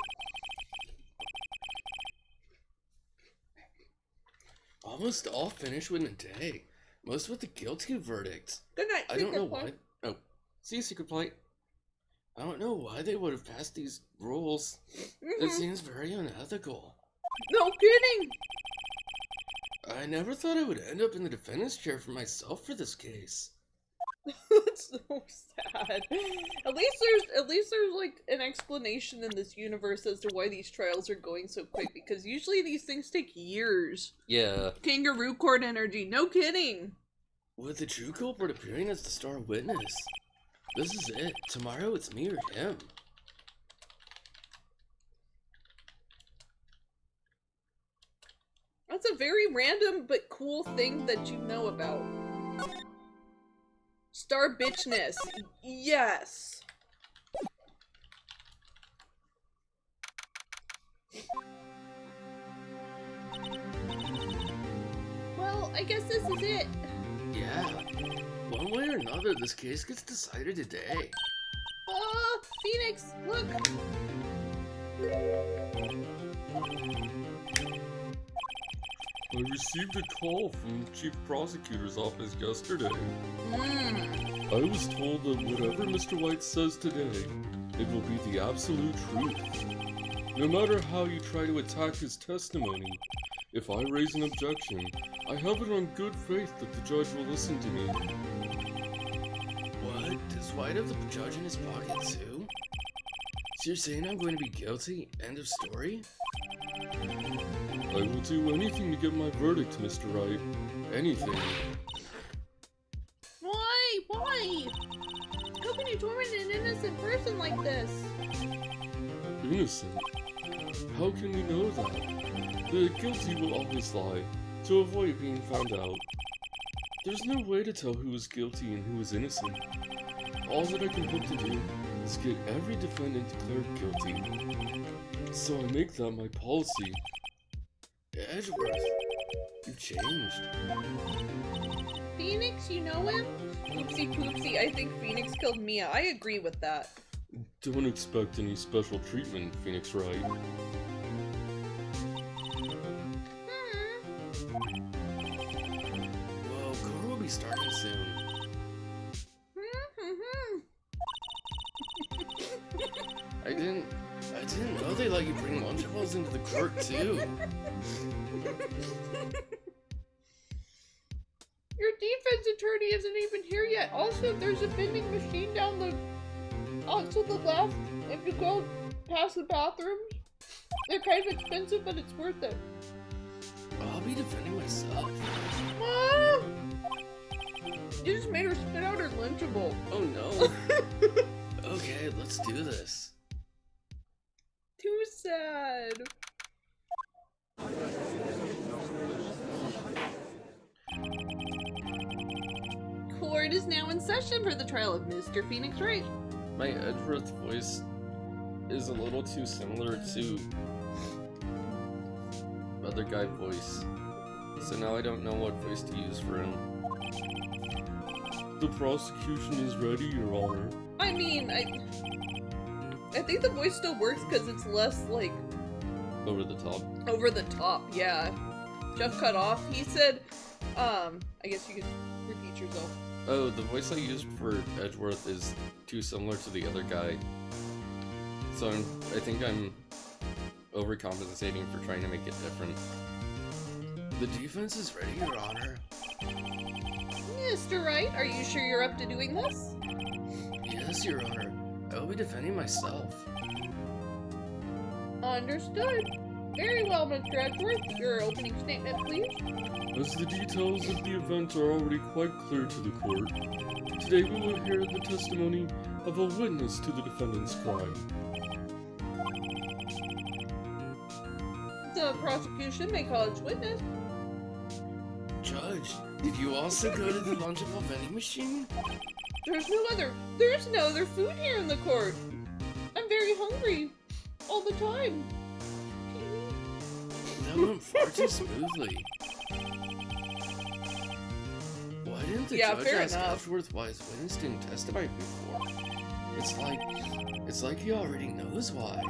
Almost all finish within a day. Most with a guilty verdict. Good night. I don't know Secret why. Oh, see you, Secret Plate. I don't know why they would have passed these rules. It Mhm. seems very unethical. No kidding. I never thought I would end up in the defendant's chair for myself for this case. That's so sad. At least there's like an explanation in this universe as to why these trials are going so quick, because usually these things take years. Yeah. Kangaroo court energy, no kidding. With the true culprit appearing as the star witness. This is it. Tomorrow it's me or him. That's a very random but cool thing that you know about. Star bitchness. Yes. Well, I guess this is it. Yeah. One way or another, this case gets decided today. Phoenix, look. I received a call from the Chief Prosecutor's office yesterday. I was told that whatever Mr. White says today, it will be the absolute truth. No matter how you try to attack his testimony, if I raise an objection, I have it on good faith that the judge will listen to me. What? Does White have the judge in his pocket too? So you're saying I'm going to be guilty? End of story? I will do anything to get my verdict, Mr. Wright. Anything. Why? How can you torment an innocent person like this? Innocent? How can we know that? The guilty will always lie, to avoid being found out. There's no way to tell who is guilty and who is innocent. All that I can hope to do is get every defendant declared guilty. So I make that my policy. Edgeworth, you've changed. Phoenix, you know him? Oopsie poopsie, I think Phoenix killed Mia. I agree with that. Don't expect any special treatment, Phoenix Wright. Well, court will be starting soon. I didn't know they let you bring Lunchables into the court too. Your defense attorney isn't even here yet. Also, there's a vending machine down the to the left, if you go past the bathrooms, they're kind of expensive, but it's worth it. I'll be defending myself. Ah! You just made her spit out her Lunchable. Oh no. Okay, let's do this. Too sad. Court is now in session for the trial of Mr. Phoenix Wright. My Edgeworth voice is a little too similar to other guy voice, so now I don't know what voice to use for him. The prosecution is ready, Your Honor. I mean, I think the voice still works because it's less, like, Over the top. over the top, yeah. Jeff cut off. He said, I guess you could repeat yourself. Oh, the voice I used for Edgeworth is too similar to the other guy. So I think I'm overcompensating for trying to make it different. The defense is ready, Your Honor. Mr. Wright, are you sure you're up to doing this? Yes, Your Honor. I will be defending myself. Understood. Very well, Mr. Edgeworth. Your opening statement, please. As the details of the event are already quite clear to the court, today we will hear the testimony of a witness to the defendant's crime. The prosecution may call its witness. Judge, did you also go to the Lunchable vending machine? There's no other food here in the court. I'm very hungry. All the time. That went far too smoothly. Why didn't the judge fair ask enough. Edgeworth why his witness didn't testify before? It's like he already knows why.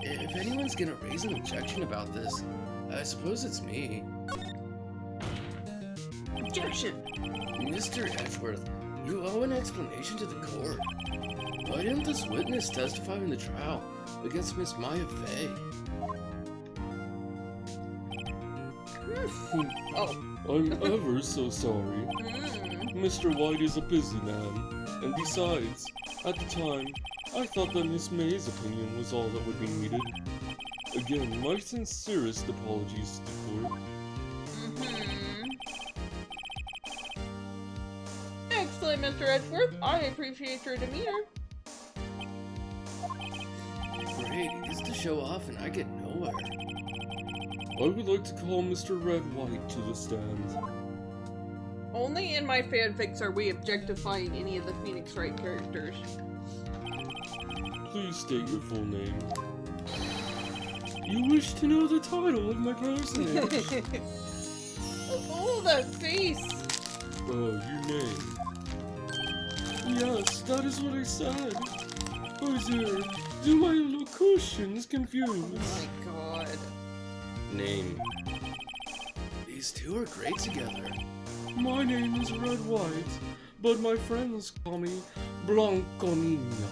If anyone's gonna raise an objection about this, I suppose it's me. Objection. Mr. Edgeworth, you owe an explanation to the court. Why didn't this witness testify in the trial against Miss Maya Fey? Oh. I'm ever so sorry. Mr. White is a busy man, and besides, at the time, I thought that Miss May's opinion was all that would be needed. Again, my sincerest apologies to the court. Excellent, Mr. Edgeworth. I appreciate your demeanor. Great, it's to show off and I get nowhere. I would like to call Mr. Red White to the stand. Only in my fanfics are we objectifying any of the Phoenix Wright characters. Please state your full name. You wish to know the title of my personage? Oh, that face! Your name. Yes, that is what I said. Oh dear, do my locutions confuse? Oh my god. Name. These two are great together. My name is Red White, but my friends call me Blanconina.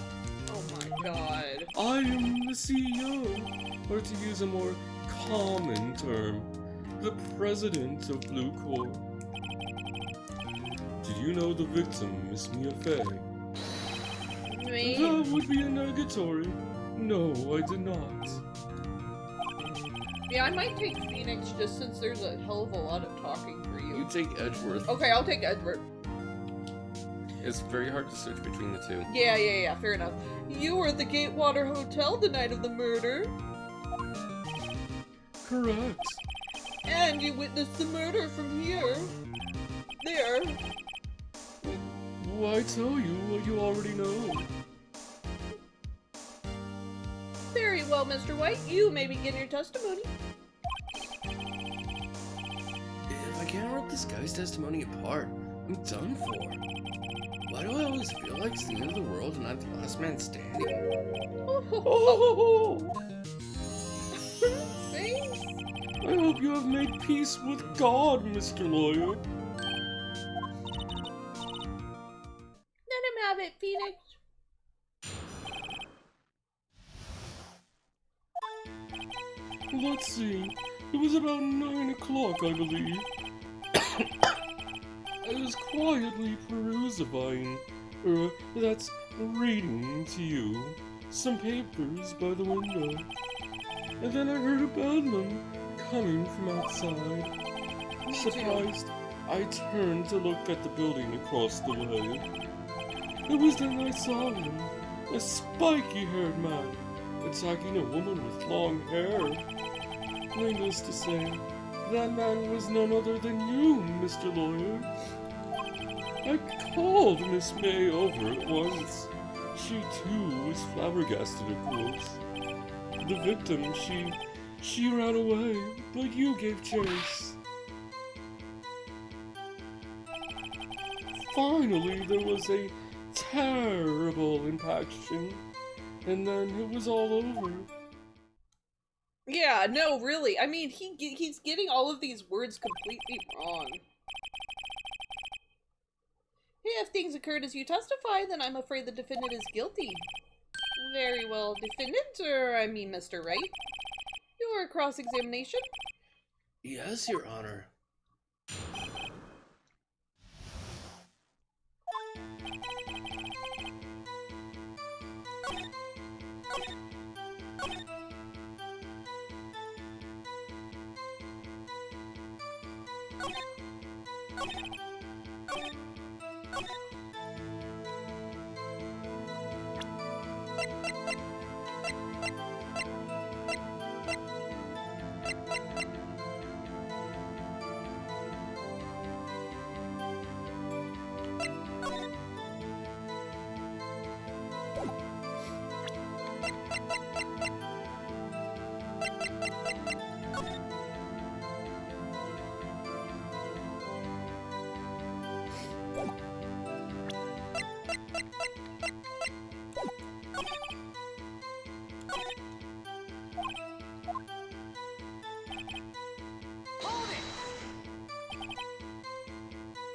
Oh my god. I am the CEO, or to use a more common term, the president of Blue Corps. Did you know the victim, Miss Mia Fey? Me? That would be a negatory. No, I did not. Yeah, I might take Phoenix just since there's a hell of a lot of talking for You you. take Edgeworth. Okay, I'll take Edward. It's very hard to switch between the two. Yeah, fair enough. You were at the Gatewater Hotel the night of the murder, Correct. and you witnessed the murder from here. There. Why tell you what you already know? Very well, Mr. White. You may begin your testimony. If I can't rip this guy's testimony apart, I'm done for. Why do I always feel like it's the end of the world and I'm the last man standing? Oh! Thanks. I hope you have made peace with God, Mr. Lawyer. Let him have it, Phoenix. Let's see. It was about 9 o'clock, I believe. I was quietly perusing that's reading to you some papers by the window. And then I heard a bedlam coming from outside. Surprised, I turned to look at the building across the way. It was then I saw him, a spiky-haired man, attacking a woman with long hair. Needless to say, that man was none other than you, Mr. Lawyer. I called Miss May over at once. She too was flabbergasted, of course. The victim, she ran away, but you gave chase. Finally, there was a terrible impaction, and then it was all over. Yeah, no, really. I mean, he's getting all of these words completely wrong. If things occurred as you testify, then I'm afraid the defendant is guilty. Very well, defendant, or I mean Mr. Wright. Your cross-examination? Yes, Your Honor.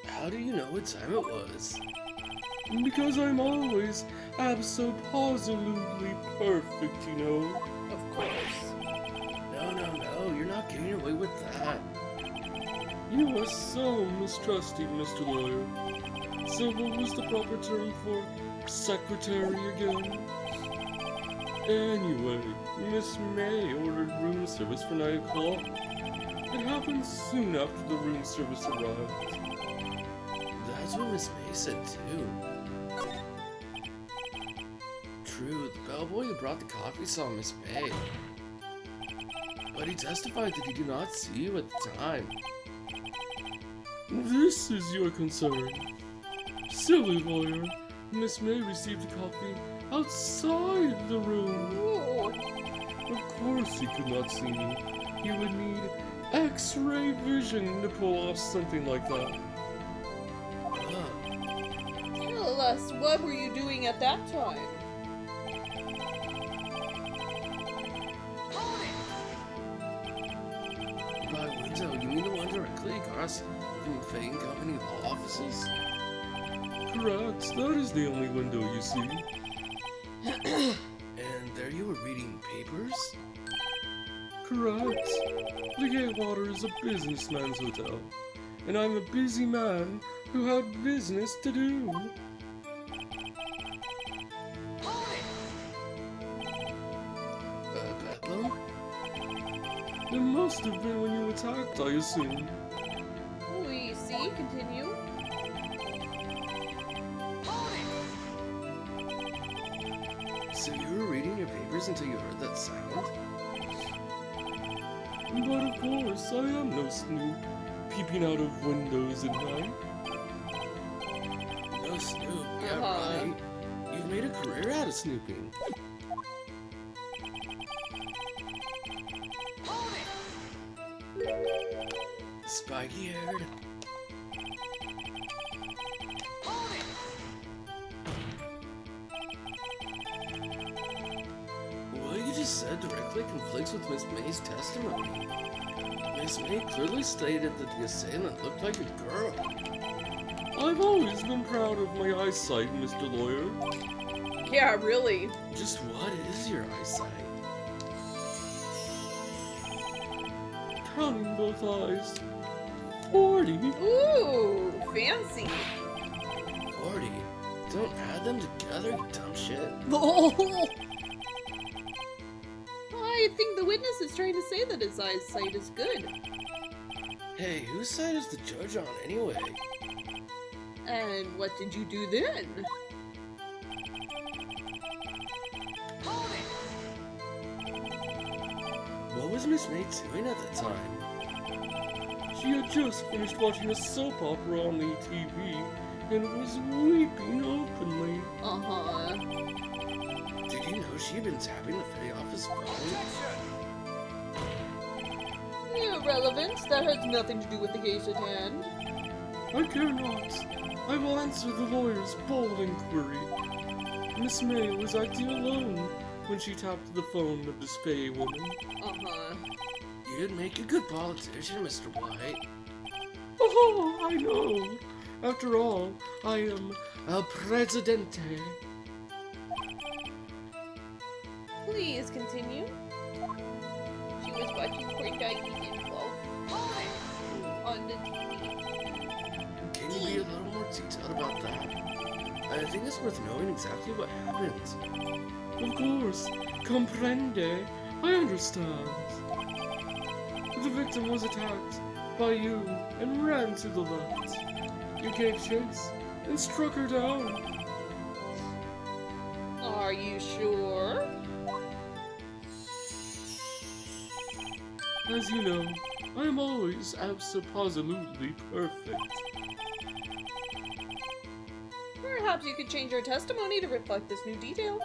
How do you know what time it was? Because I'm always abso-positively perfect, you know. Of course. No, you're not getting away with that. You are so mistrusting, Mr. Lawyer. So what was the proper term for secretary again? Anyway, Miss May ordered room service for 9 o'clock. It happened soon after the room service arrived. That's what Miss May said too. True, the bellboy who brought the coffee saw Miss May. But he testified that he did not see you at the time. This is your concern. Silly lawyer. Miss May received the coffee outside the room. Ooh. Of course he could not see me. He would need X-ray vision to pull off something like that. Tell us, what were you doing at that time? By window, you mean the one directly across from the Fang Company law offices? Correct. That is the only window you see. And there you were reading papers? Correct. The Gatewater is a businessman's hotel, and I'm a busy man who had business to do. Bedlam? It must have been when you attacked, I assume. We see, continue. So you were reading your papers until you heard that sound? But of course, I am no snoop, peeping out of windows at night. No Snoop, yeah Uh-huh. right. You've made a career out of snooping. Spiky-haired. What you just said directly conflicts with Miss May's testimony. Miss May clearly stated that the assailant looked like a girl. I've always been proud of my eyesight, Mr. Lawyer. Yeah, really. Just what is your eyesight? Counting both eyes. 40. Ooh, fancy. 40. Don't add them together, you dumb shit. Oh! I think the witness is trying to say that his eyesight is good. Hey, whose side is the judge on anyway? And what did you do then? What was Miss May doing at the time? She had just finished watching a soap opera on the TV and was weeping openly. Uh-huh. Did you know she had been tapping to pay off his phone? Irrelevant. That has nothing to do with the case at hand. I care not. I will answer the lawyer's bold inquiry. Miss May was acting alone when she tapped the phone of this Fey woman. Uh-huh. You'd make a good politician, Mr. White. Oh, I know. After all, I am El Presidente. Please continue. She was watching poor Daggy info on the TV. Can you be a little more detailed about that? I think it's worth knowing exactly what happened. Of course, comprende. I understand. The victim was attacked by you and ran to the left. You gave chase and struck her down. Are you sure? As you know, I am always absolutely perfect. Perhaps you could change your testimony to reflect this new detail.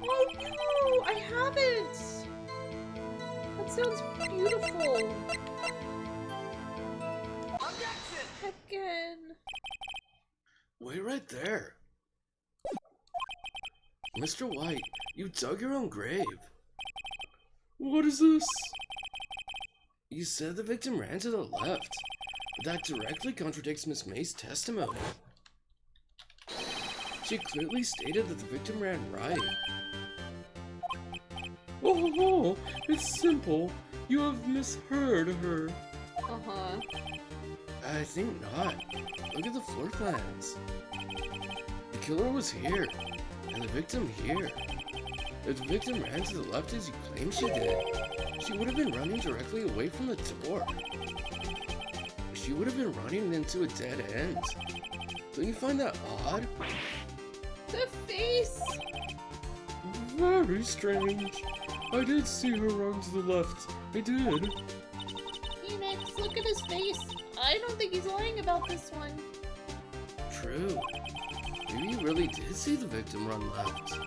Oh no, I haven't! That sounds beautiful. Again. Wait right there. Mr. White, you dug your own grave. What is this? You said the victim ran to the left, but that directly contradicts Miss May's testimony. She clearly stated that the victim ran right. Oh, it's simple. You have misheard her. Uh-huh. I think not. Look at the floor plans. The killer was here, and the victim here. If the victim ran to the left as you claim she did, she would have been running directly away from the door. She would have been running into a dead end. Don't you find that odd? The face! Very strange. I did see her run to the left. I did. Phoenix, look at his face. I don't think he's lying about this one. True. Maybe you really did see the victim run left.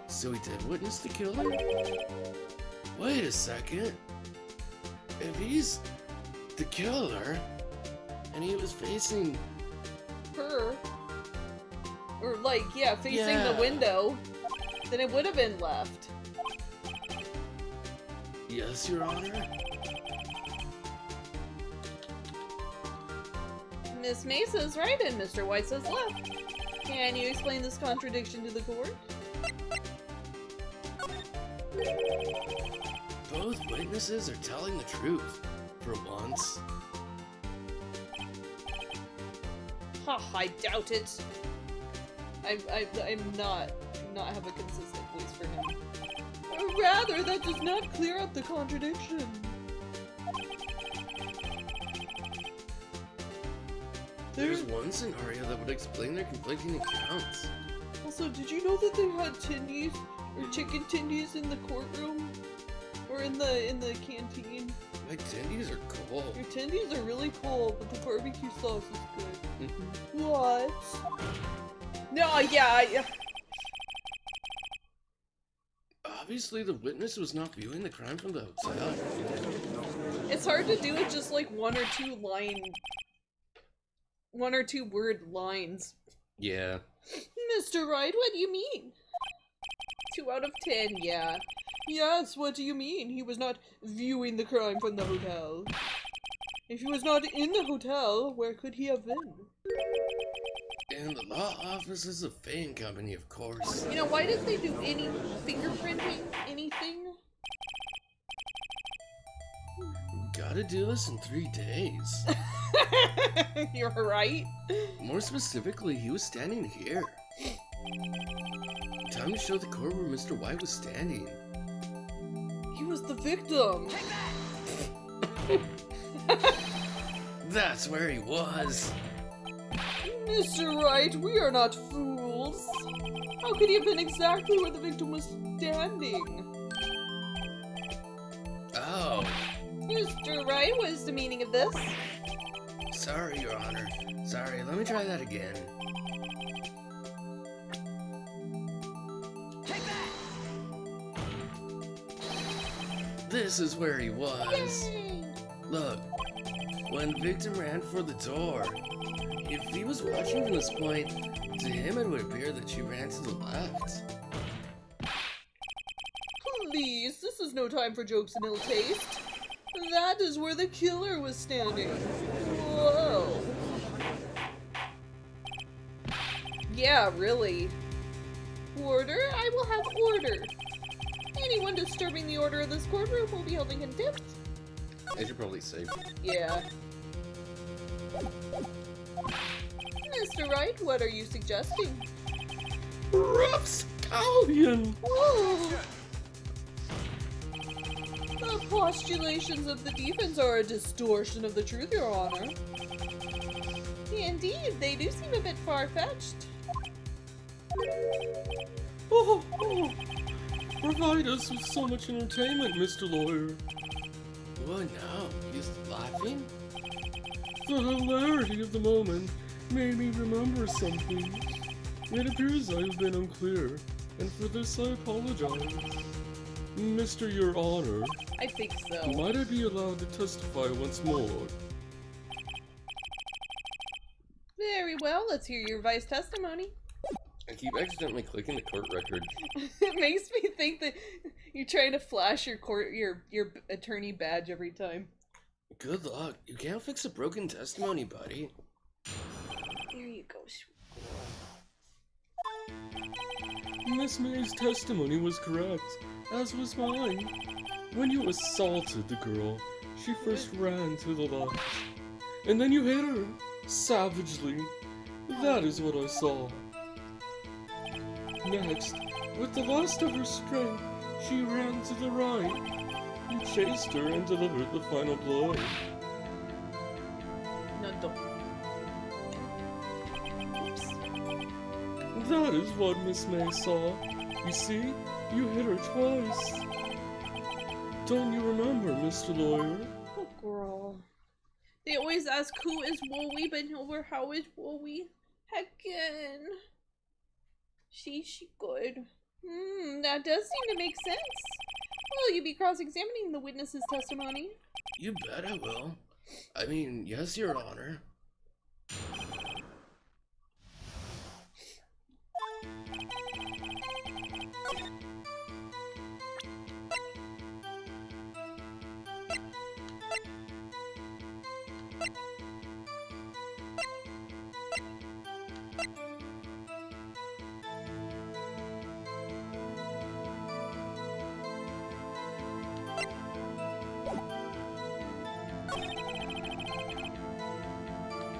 So he did witness the killer? Wait a second. If he's the killer, and he was facing... Her. Or like, yeah, facing Yeah. the window, then it would have been left. Yes, Your Honor? Miss May says right and Mr. White says left. Can you explain this contradiction to the court? Both witnesses are telling the truth, for once. Ha, I doubt it. I'm not have a consistent voice for him. Or rather, that does not clear up the contradiction. There's one scenario that would explain their conflicting accounts. Also, did you know that they had tendies or chicken tendies in the courtroom? Or in the canteen? My tendies are cool. Your tendies are really cool, but the barbecue sauce is good. Mhm. What? No, yeah. Obviously, the witness was not viewing the crime from the hotel. It's hard to do it just like one or two word lines. Yeah. Mr. Wright, what do you mean? 2 out of 10, yeah. Yes, what do you mean? He was not viewing the crime from the hotel. If he was not in the hotel, where could he have been? In the law offices of Fane Company, of course. You know, why didn't they do any fingerprinting? Anything? gotta do this in 3 days. You're right. More specifically, he was standing here. Time to show the court where Mr. White was standing. He was the victim. That's where he was. Mr. Wright, we are not fools. How could he have been exactly where the victim was standing? Oh, Mr. Wright, what is the meaning of this? sorry, Your Honor. Sorry, let me try that again. This is where he was. Look, when victim ran for the door, if he was watching from this point, to him it would appear that she ran to the left. Please, this is no time for jokes and ill taste. That is where the killer was standing. Whoa. Yeah, really. Order? I will have order. Anyone disturbing the order of this courtroom will be held in contempt. I should probably save. Yeah. Mr. Wright, what are you suggesting? Rapscallion! Whoa. The postulations of the defense are a distortion of the truth, Your Honor. Indeed, they do seem a bit far-fetched. Oh, provide us with so much entertainment, Mr. Lawyer. What now? He's laughing? The hilarity of the moment made me remember something. It appears I have been unclear, and for this I apologize. Mr. Your Honor, I think so. might I be allowed to testify once more? Very well, let's hear your vice testimony. I keep accidentally clicking the court record. It makes me think that you're trying to flash your your attorney badge every time. Good luck. You can't fix a broken testimony, buddy. There you go. Miss May's testimony was correct, as was mine. When you assaulted the girl, she first ran to the left, and then you hit her, savagely. That is what I saw. Next, with the last of her strength, she ran to the right. You chased her and delivered the final blow. No, don't. Oops. That is what Miss May saw. You see, you hit her twice. Don't you remember, Mr. Lawyer? Oh, girl. They always ask who is Wowie, but never how is Wowie. Heckin'. She good. That does seem to make sense. Will you be cross-examining the witness's testimony? You bet I will. I mean, yes, Your Honor.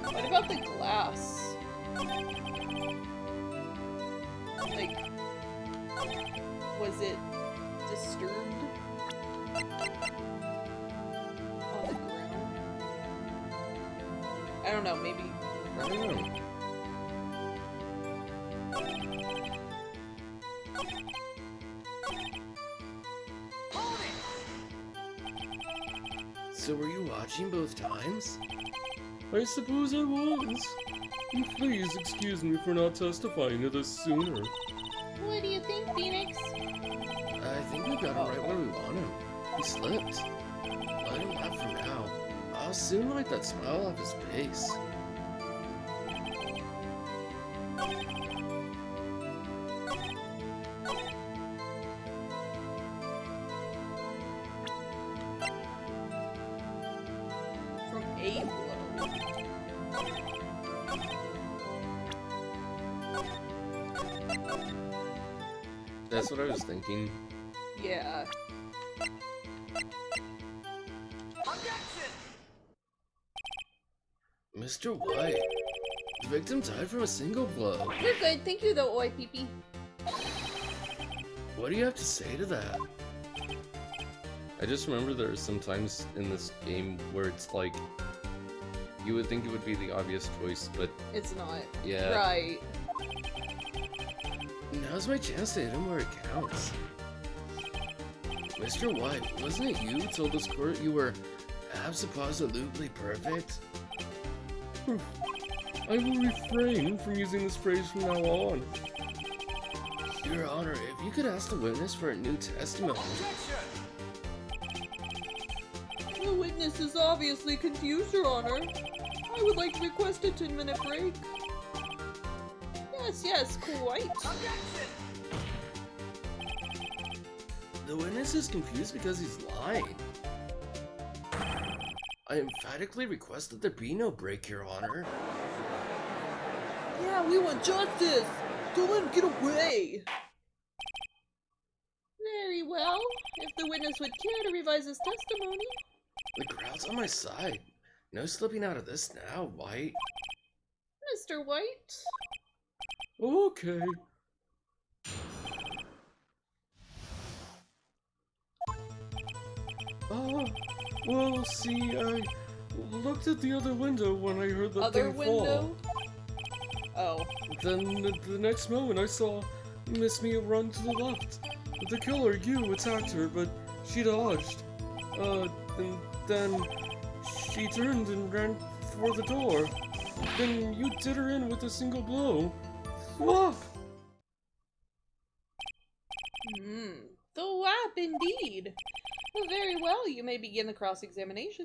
What about the glass? Like, was it disturbed on the ground? I don't know, maybe. I don't know. So were you watching both times? I suppose I was. And please excuse me for not testifying to this sooner. What do you think, Phoenix? I think we got him right where we want him. He slipped. Let him laugh for now. I'll soon wipe that smile off his face. From a blow. That's what I was thinking. Yeah. Objection! Mr. White, the victim died from a single blow. You're good, thank you though, Oi Pee. What do you have to say to that? I just remember there are some times in this game where it's like, you would think it would be the obvious choice, but It's not. yeah. Right. Now's my chance to hit him where it counts. Mr. White, wasn't it you who told this court you were abso-positively perfect? I will refrain from using this phrase from now on. Your Honor, if you could ask the witness for a new testimony. The witness is obviously confused, Your Honor. I would like to request a 10-minute break. Yes, quite. The witness is confused because he's lying. I emphatically request that there be no break, Your Honor. Yeah, we want justice! Don't let him get away! Very well. If the witness would care to revise his testimony. The crowd's on my side. No slipping out of this now, White. Mr. White? Okay. Well, see, I looked at the other window when I heard the Other thing window? Oh. fall. Then the next moment I saw Miss Mia run to the left. The killer, you, attacked her, but she dodged. And then she turned and ran for the door. Then you did her in with a single blow. Whop! The WAP indeed. Well, very well, you may begin the cross-examination.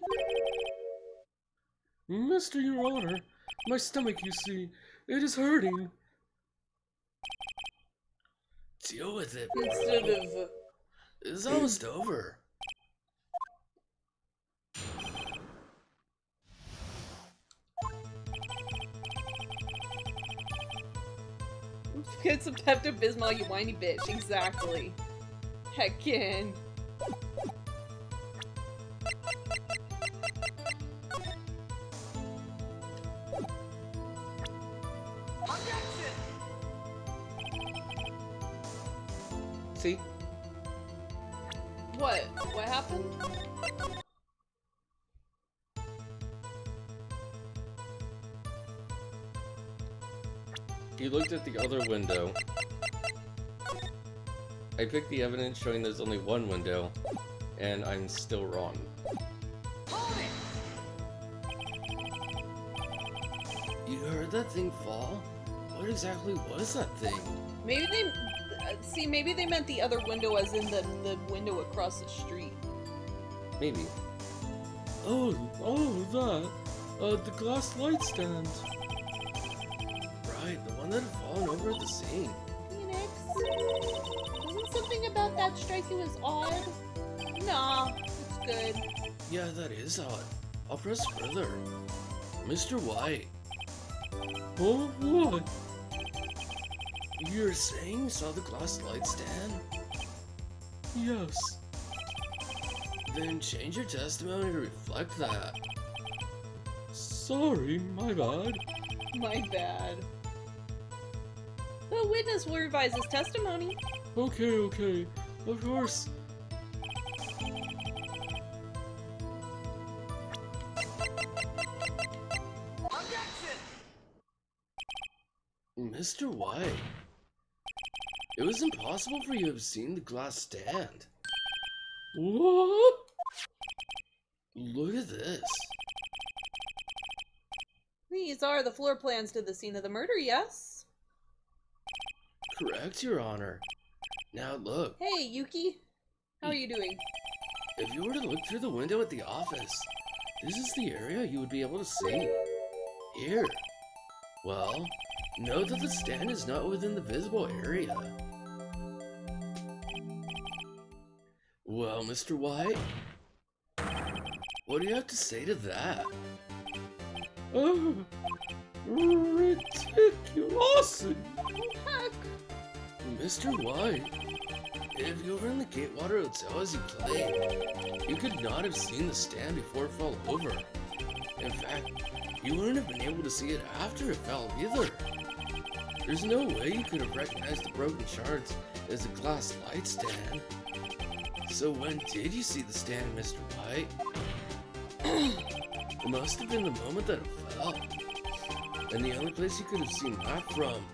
Mr. Your Honor, my stomach, you see, it is hurting. Deal with it, Instead bro. of... It's almost over. Get some Pepto-Bismol, you whiny bitch. Exactly. Heckin'. See? What? What happened? You looked at the other window. I picked the evidence showing there's only one window, and I'm still wrong. You heard that thing fall? What exactly was that thing? Maybe they... see, maybe they meant the other window as in the window across the street. Maybe. Oh, that. The glass light stand. Right, the one that had fallen over at the scene. Phoenix? Isn't something about that strike you as odd? Nah, it's good. Yeah, that is odd. I'll press further. Mr. White, Oh, what? you're saying you saw the glass light stand? Yes. Then change your testimony to reflect that. Sorry, my bad. My bad. The witness will revise his testimony. Okay. Of course. Mr. White, it was impossible for you to have seen the glass stand. What? Look at this. These are the floor plans to the scene of the murder, yes? Correct, Your Honor. Now look, Hey, Yuki. How are you doing? if you were to look through the window at the office, this is the area you would be able to see. Here. Well, note that the stand is not within the visible area. Well, Mr. White, what do you have to say to that? Oh, ridiculosity. Heck. Mr. White, if you were in the Gatewater Hotel as you claimed, you could not have seen the stand before it fell over. In fact, You wouldn't have been able to see it after it fell either. There's no way you could have recognized the broken shards as a glass light stand. So when did you see the stand, Mr. White? It must have been the moment that it fell. And the only place you could have seen that from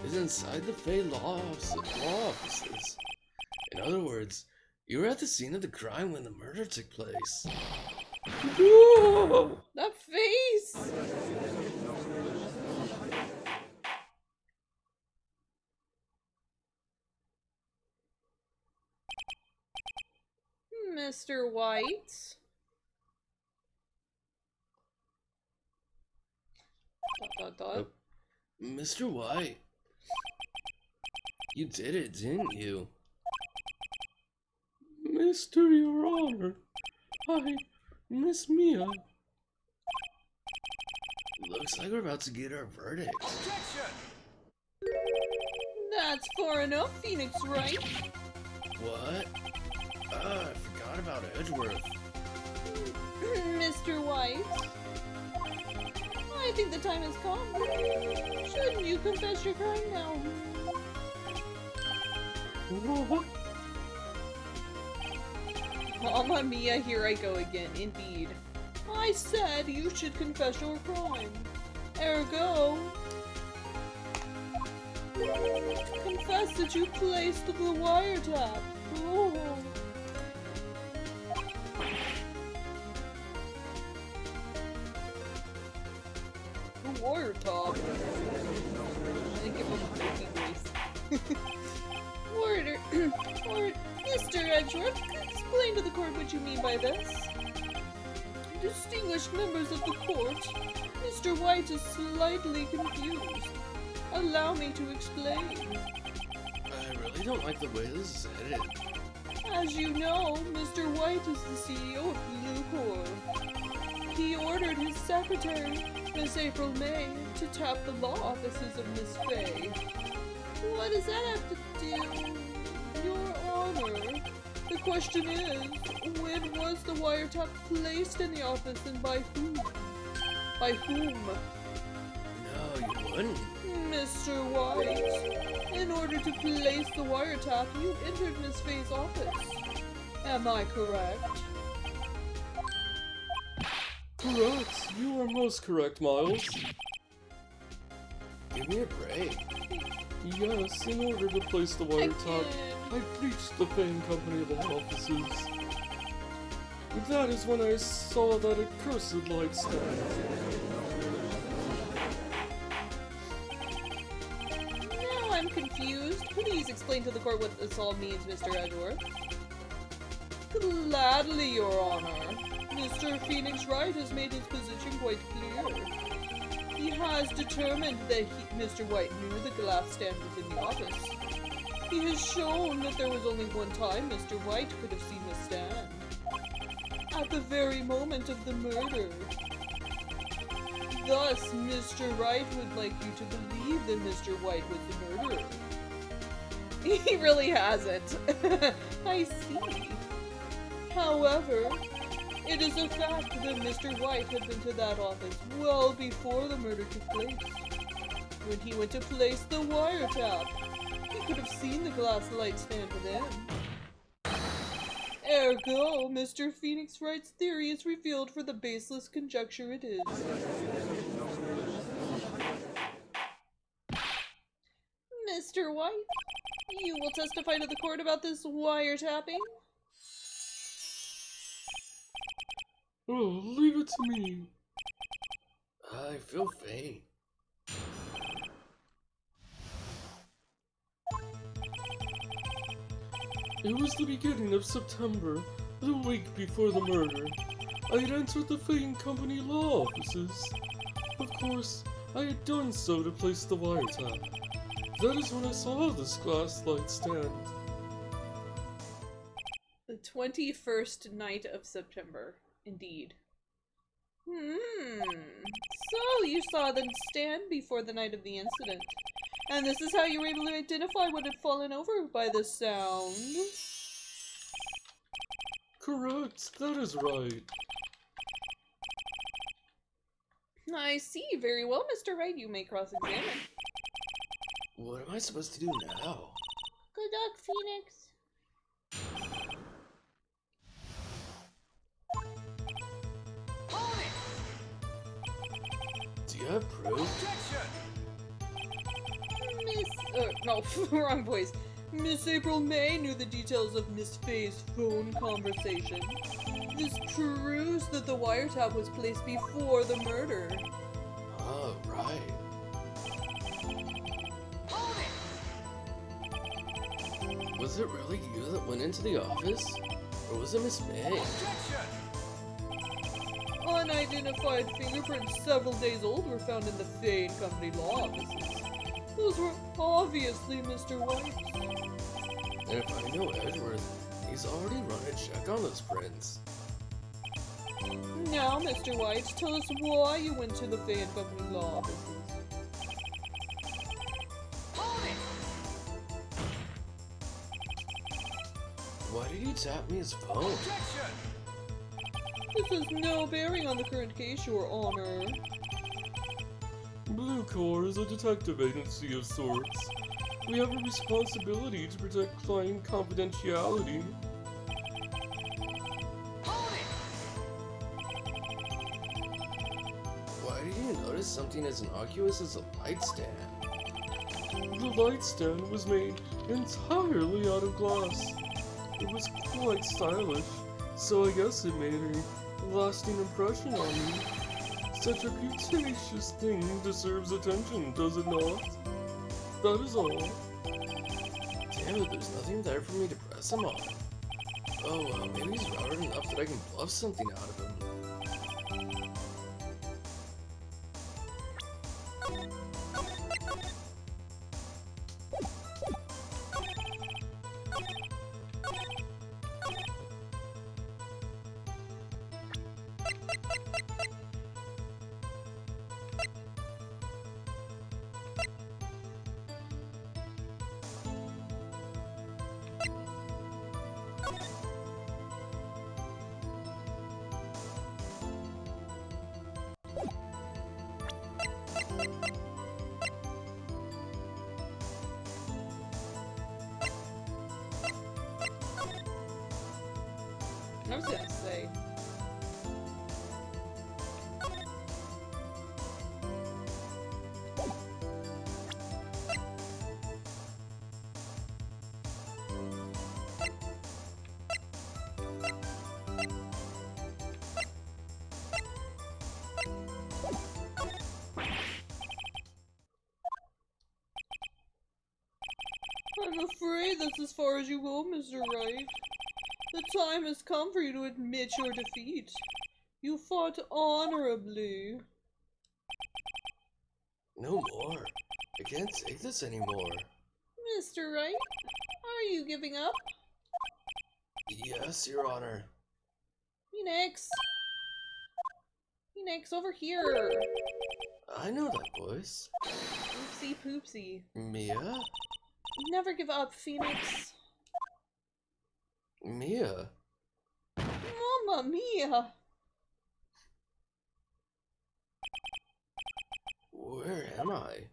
is inside the Fey law offices. In other words, you were at the scene of the crime when the murder took place. Whoa! That face! Mr. White? Dot. Mr. White, you did it, didn't you? Mr. Your Honor, Miss Mia. Looks like we're about to get our verdict. That's far enough, Phoenix Wright. What? I forgot about Edgeworth. Mr. White? I think the time has come. Shouldn't you confess your crime now? What? Mamma mia, here I go again, indeed. I said you should confess your crime. Ergo, confess that you placed the wiretap. Oh. The wiretap. I give him a creepy voice. Mr. Edgeworth, explain to the court what you mean by this. Distinguished members of the court, Mr. White is slightly confused. Allow me to explain. I really don't like the way this is headed. As you know, Mr. White is the CEO of Blue Corps. He ordered his secretary, Miss April May, to tap the law offices of Miss Fay. What does that have to do? Your Honor, the question is, when was the wiretap placed in the office and by whom? By whom? No, you wouldn't. Mr. White, in order to place the wiretap, you entered Miss Fay's office. Am I correct? Correct. You are most correct, Miles. Give me a break. Yes, in order to place the wiretap, I breached the Fang Company law offices. That is when I saw that accursed light stand. Now I'm confused. Please explain to the court what this all means, Mr. Edgeworth. Gladly, Your Honor. Mr. Phoenix Wright has made his position quite clear. He has determined that Mr. White knew the glass stand was in the office. He has shown that there was only one time Mr. White could have seen the stand. At the very moment of the murder. Thus, Mr. Wright would like you to believe that Mr. White was the murderer. He really hasn't. I see. However, it is a fact that Mr. White had been to that office well before the murder took place. When he went to place the wiretap, he could have seen the glass light stand within. Ergo, Mr. Phoenix Wright's theory is revealed for the baseless conjecture it is. Mr. White, you will testify to the court about this wiretapping? Oh, leave it to me. I feel faint. It was the beginning of September, the week before the murder. I had entered the Fang Company law offices. Of course, I had done so to place the wiretap. That is when I saw this glass light stand. The 21st night of September, indeed. So you saw the stand before the night of the incident. And this is how you were able to identify what had fallen over by the sound. Correct, that is right. I see. Very well, Mr. Wright. You may cross-examine. What am I supposed to do now? Good luck, Phoenix. Do you have proof? No, wrong voice. Miss April May knew the details of Miss Faye's phone conversation. This proves that the wiretap was placed before the murder. Oh, right. Was it really you that went into the office? Or was it Miss May? Unidentified fingerprints several days old were found in the Faye and Company law offices. Those were obviously Mr. White's. And if I know Edgeworth, he's already run a check on those prints. Now, Mr. White, tell us why you went to the Faye and Company law offices. Why did he tap me his phone? This has no bearing on the current case, Your Honor. Blue Corps is a detective agency of sorts. We have a responsibility to protect client confidentiality. Why did you notice something as innocuous as a light stand? The light stand was made entirely out of glass. It was quite stylish, so I guess it made a lasting impression on me. Such a beauticious thing deserves attention, does it not? That is all. Damn it, there's nothing there for me to press him on. Oh well, maybe he's routed enough that I can bluff something out of him. I was gonna say. I'm afraid that's as far as you go, Mr. Wright. The time has come for you to admit your defeat. You fought honorably. No more. I can't take this anymore. Mr. Wright, are you giving up? Yes, Your Honor. Phoenix! Phoenix, over here! I know that voice. Oopsie poopsie. Mia? Never give up, Phoenix. Mia? Mamma mia! Where am I?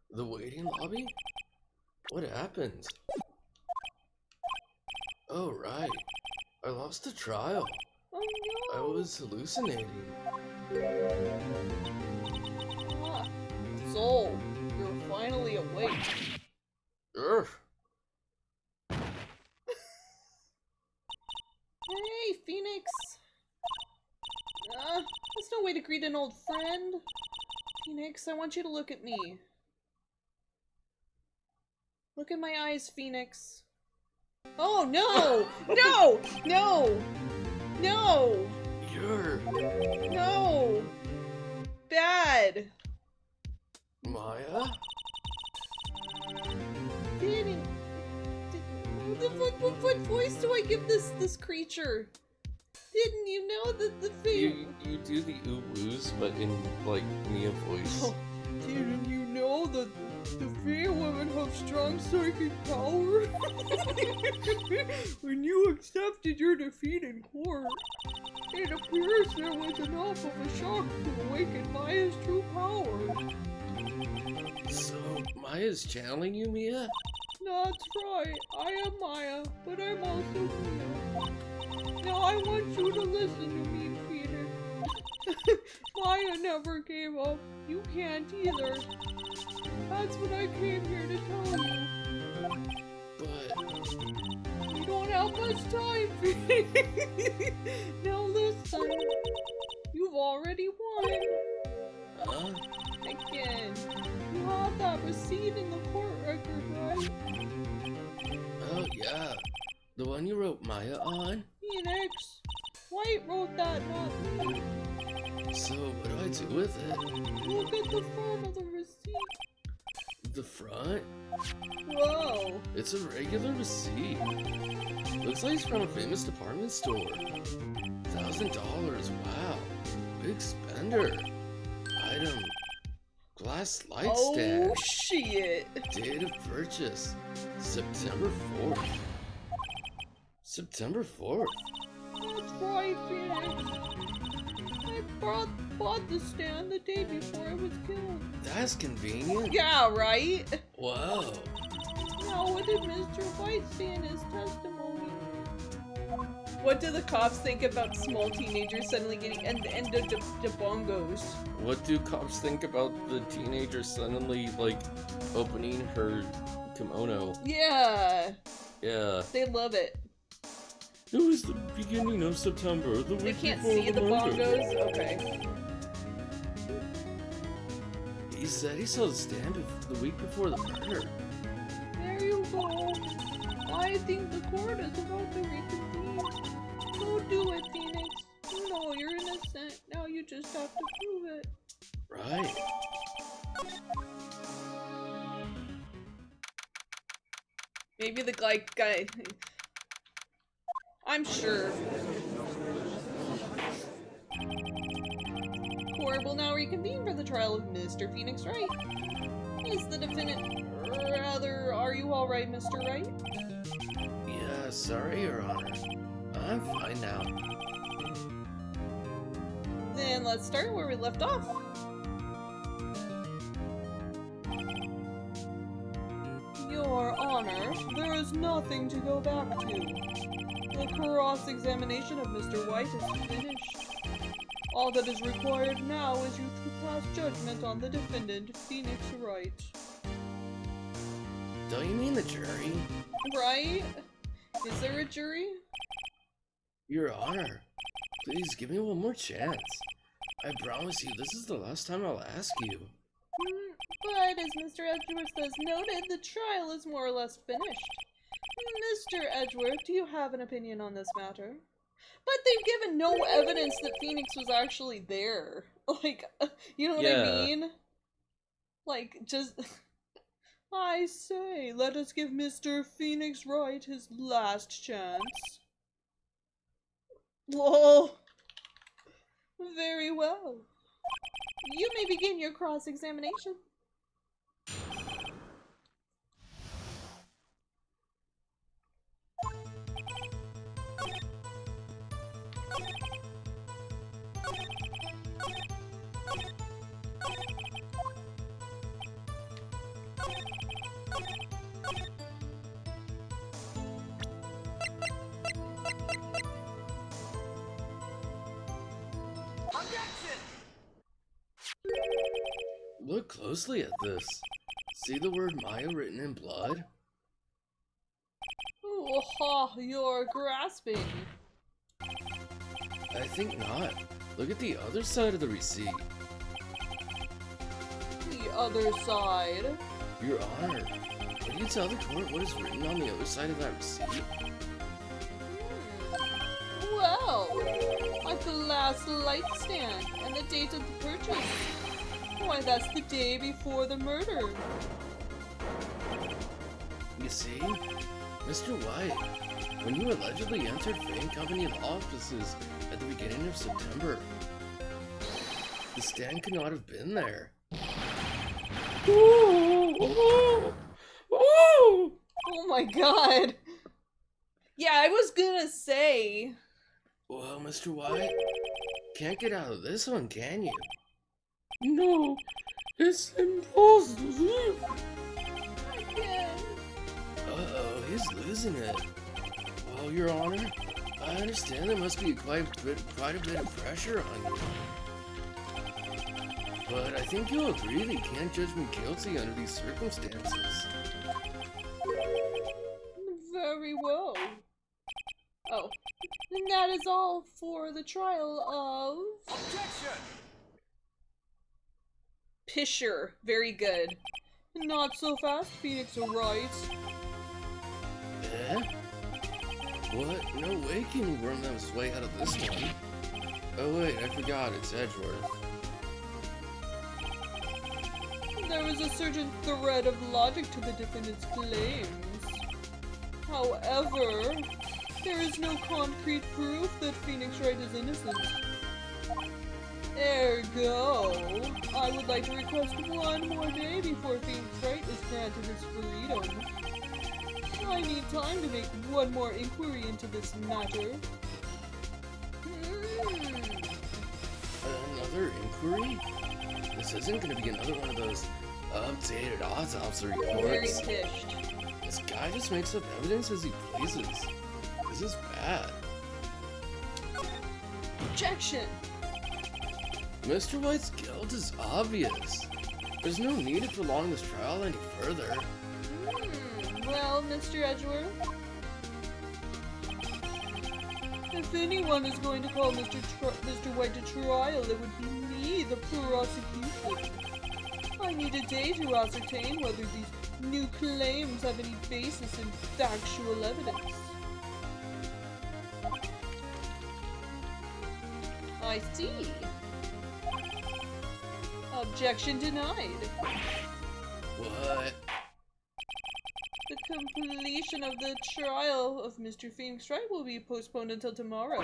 The waiting lobby? What happened? Oh, right. I lost the trial. Oh no! I was hallucinating. Ah, Soul, you're finally awake. Urgh. Hey, Phoenix! That's no way to greet an old friend. Phoenix, I want you to look at me. Look in my eyes, Phoenix. Oh, no! No! No! No! You're... No! Bad! Maya? Didn't... What voice do I give this creature? Didn't you know that the thing... You do the ooh-woos, but in, like, Mia voice. Oh, didn't you know that the Fey women have strong psychic power? When you accepted your defeat in court. It appears there was enough of a shock to awaken Maya's true powers. So, Maya's channeling you, Mia? That's right. I am Maya, but I'm also Mia. Now I want you to listen to me, Phoenix. Maya never gave up. You can't either. That's what I came here to tell you. But... We don't have much time, Phoenix. Now listen. You've already won. Huh? Again. You have that receipt in the court record, right? Oh, yeah. The one you wrote Maya on? Phoenix. Wright wrote that, not me. So, what do I do with it? Look at the front of the receipt. The front? Whoa. It's a regular receipt. Looks like it's from a famous department store. $1,000. Wow. Big spender. Item. Glass light stand. Oh shit. Date of purchase. September 4th. September 4th. That's right, Phoenix. I bought the stand the day before I was killed. That's convenient. Yeah, right? Whoa. Now, what did Mr. White say in his testimony? What do the cops think about small teenagers suddenly getting and the bongos? What do cops think about the teenager suddenly, like, opening her kimono? Yeah, Yeah. they love it. It was the beginning of September, the They week can't before see the murder. bongos? Okay. He said he saw the stand the week before the murder. There you go. I think the court is about to reconvene. Go do it, Phoenix. You know you're innocent. Now you just have to prove it. Right. Maybe the guy. I'm sure. Court will now reconvene for the trial of Mr. Phoenix Wright. Is the defendant... Rather, are you alright, Mr. Wright? Yeah, sorry, Your Honor. I'm fine now. Then let's start where we left off. Your Honor, there is nothing to go back to. The cross-examination of Mr. White is finished. All that is required now is you to pass judgment on the defendant, Phoenix Wright. Don't you mean the jury? Right? Is there a jury? Your Honor, please give me one more chance. I promise you this is the last time I'll ask you. But as Mr. Edgeworth has noted, the trial is more or less finished. Mr. Edgeworth, do you have an opinion on this matter? But they've given no evidence that Phoenix was actually there. Like, you know what I mean? Like, just... I say, let us give Mr. Phoenix Wright his last chance. Lol. Very well. You may begin your cross-examination. Look closely at this. See the word Maya written in blood? Oh, ha, you're grasping. I think not. Look at the other side of the receipt. The other side. Your Honor, can you tell the court what is written on the other side of that receipt? Well, a glass light stand and the date of the purchase. Why, that's the day before the murder. You see? Mr. White, when you allegedly entered Fane Company law offices at the beginning of September, the stand could not have been there. Oh my god. Yeah, I was gonna say, Well, Mr. White, can't get out of this one, can you? No, it's impossible. Again. Uh-oh, he's losing it. Well, Your Honor, I understand there must be quite a bit of pressure on you. But I think you'll agree that you can't judge me guilty under these circumstances. Very well. Oh, and that is all for the trial of... Objection! Pisher. Very good. Not so fast, Phoenix or Wright. Eh? What? No way can you worm his way out of this one. Oh wait, I forgot, it's Edgeworth. There is a certain thread of logic to the defendant's claims. However, there is no concrete proof that Phoenix Wright is innocent. Ergo, I would like to request one more day before Phoenix Wright is granted his freedom. I need time to make one more inquiry into this matter. Another inquiry? This isn't gonna be another one of those updated autopsy Very reports. pished. This guy just makes up evidence as he pleases. This is bad. Objection! Mr. White's guilt is obvious. There's no need to prolong this trial any further. Well, Mr. Edgeworth, if anyone is going to call Mr. White to trial, it would be me, the prosecution. I need a day to ascertain whether these new claims have any basis in factual evidence. I see. Objection denied. What? The completion of the trial of Mr. Phoenix Wright will be postponed until tomorrow.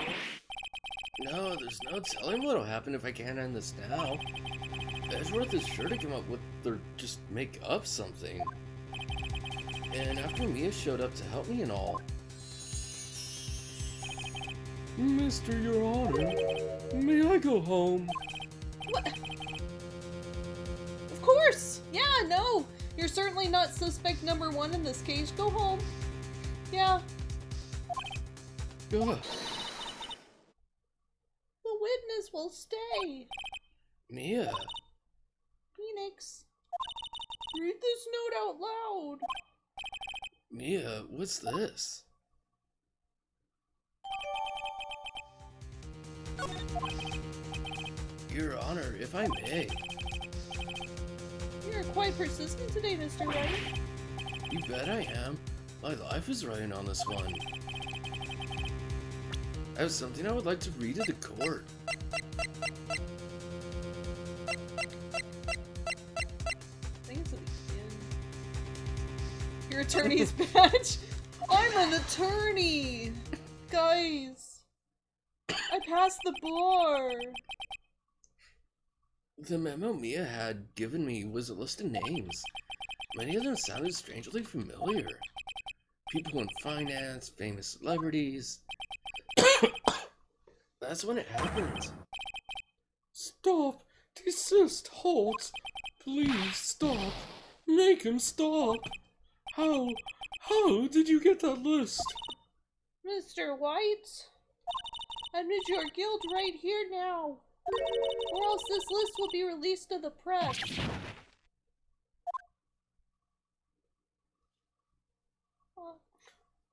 No, there's no telling what'll happen if I can't end this now. Edgeworth is sure to come up with or just make up something. And after Mia showed up to help me and all. Mr. Your Honor, may I go home? What? Of course! Yeah, no! You're certainly not suspect number one in this case. Go home. Yeah. Ugh. The witness will stay. Mia. Phoenix. Read this note out loud. Mia, what's this? Your Honor, if I may. You're quite persistent today, Mr. Wright. You bet I am. My life is riding on this one. I have something I would like to read to the court. Things that we can. Your attorney's badge? I'm an attorney! Guys. I passed the bar. The memo Mia had given me was a list of names. Many of them sounded strangely familiar. People in finance, famous celebrities. That's when it happened. Stop! Desist! Halt! Please stop! Make him stop! How did you get that list? Mr. White, admit your guilt right here now, or else this list will be released to the press.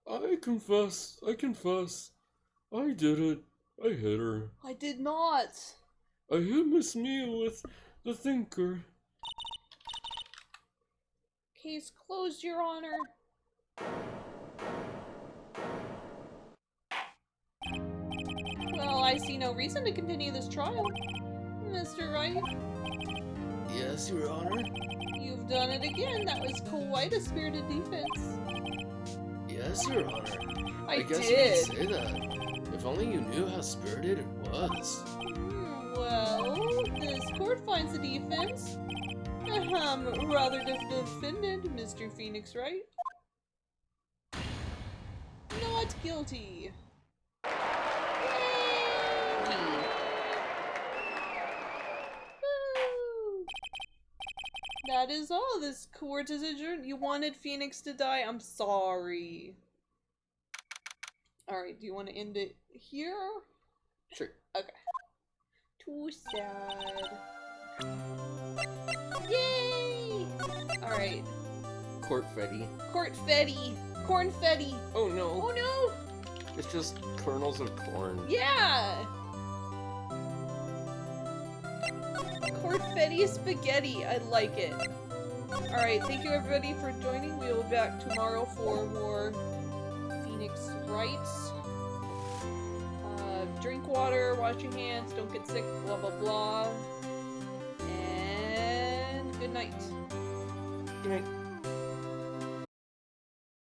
I confess. I did it. I hit her. I did not. I hit Miss Mia with the thinker. Case closed, Your Honor. Well, I see no reason to continue this trial. Mr. Wright, Yes, Your Honor? you've done it again. That was quite a spirited defense. Yes, Your Honor. I guess did. you could say that. If only you knew how spirited it was. Well, this court finds the defense. Rather defendant, Mr. Phoenix Wright. Not guilty. Yay! Woo! That is all. This court is adjourned. You wanted Phoenix to die? I'm sorry. Alright, do you want to end it here? Sure. Okay. Too sad. Yay! Alright. Court Fetty. Court Fetty. Corn Fetty. Oh no. Oh no! It's just kernels of corn. Yeah! Court Fetty spaghetti. I like it. Alright, thank you everybody for joining. We will be back tomorrow for more Phoenix Wright. Drink water, wash your hands, don't get sick, blah blah blah. And good night. Good night.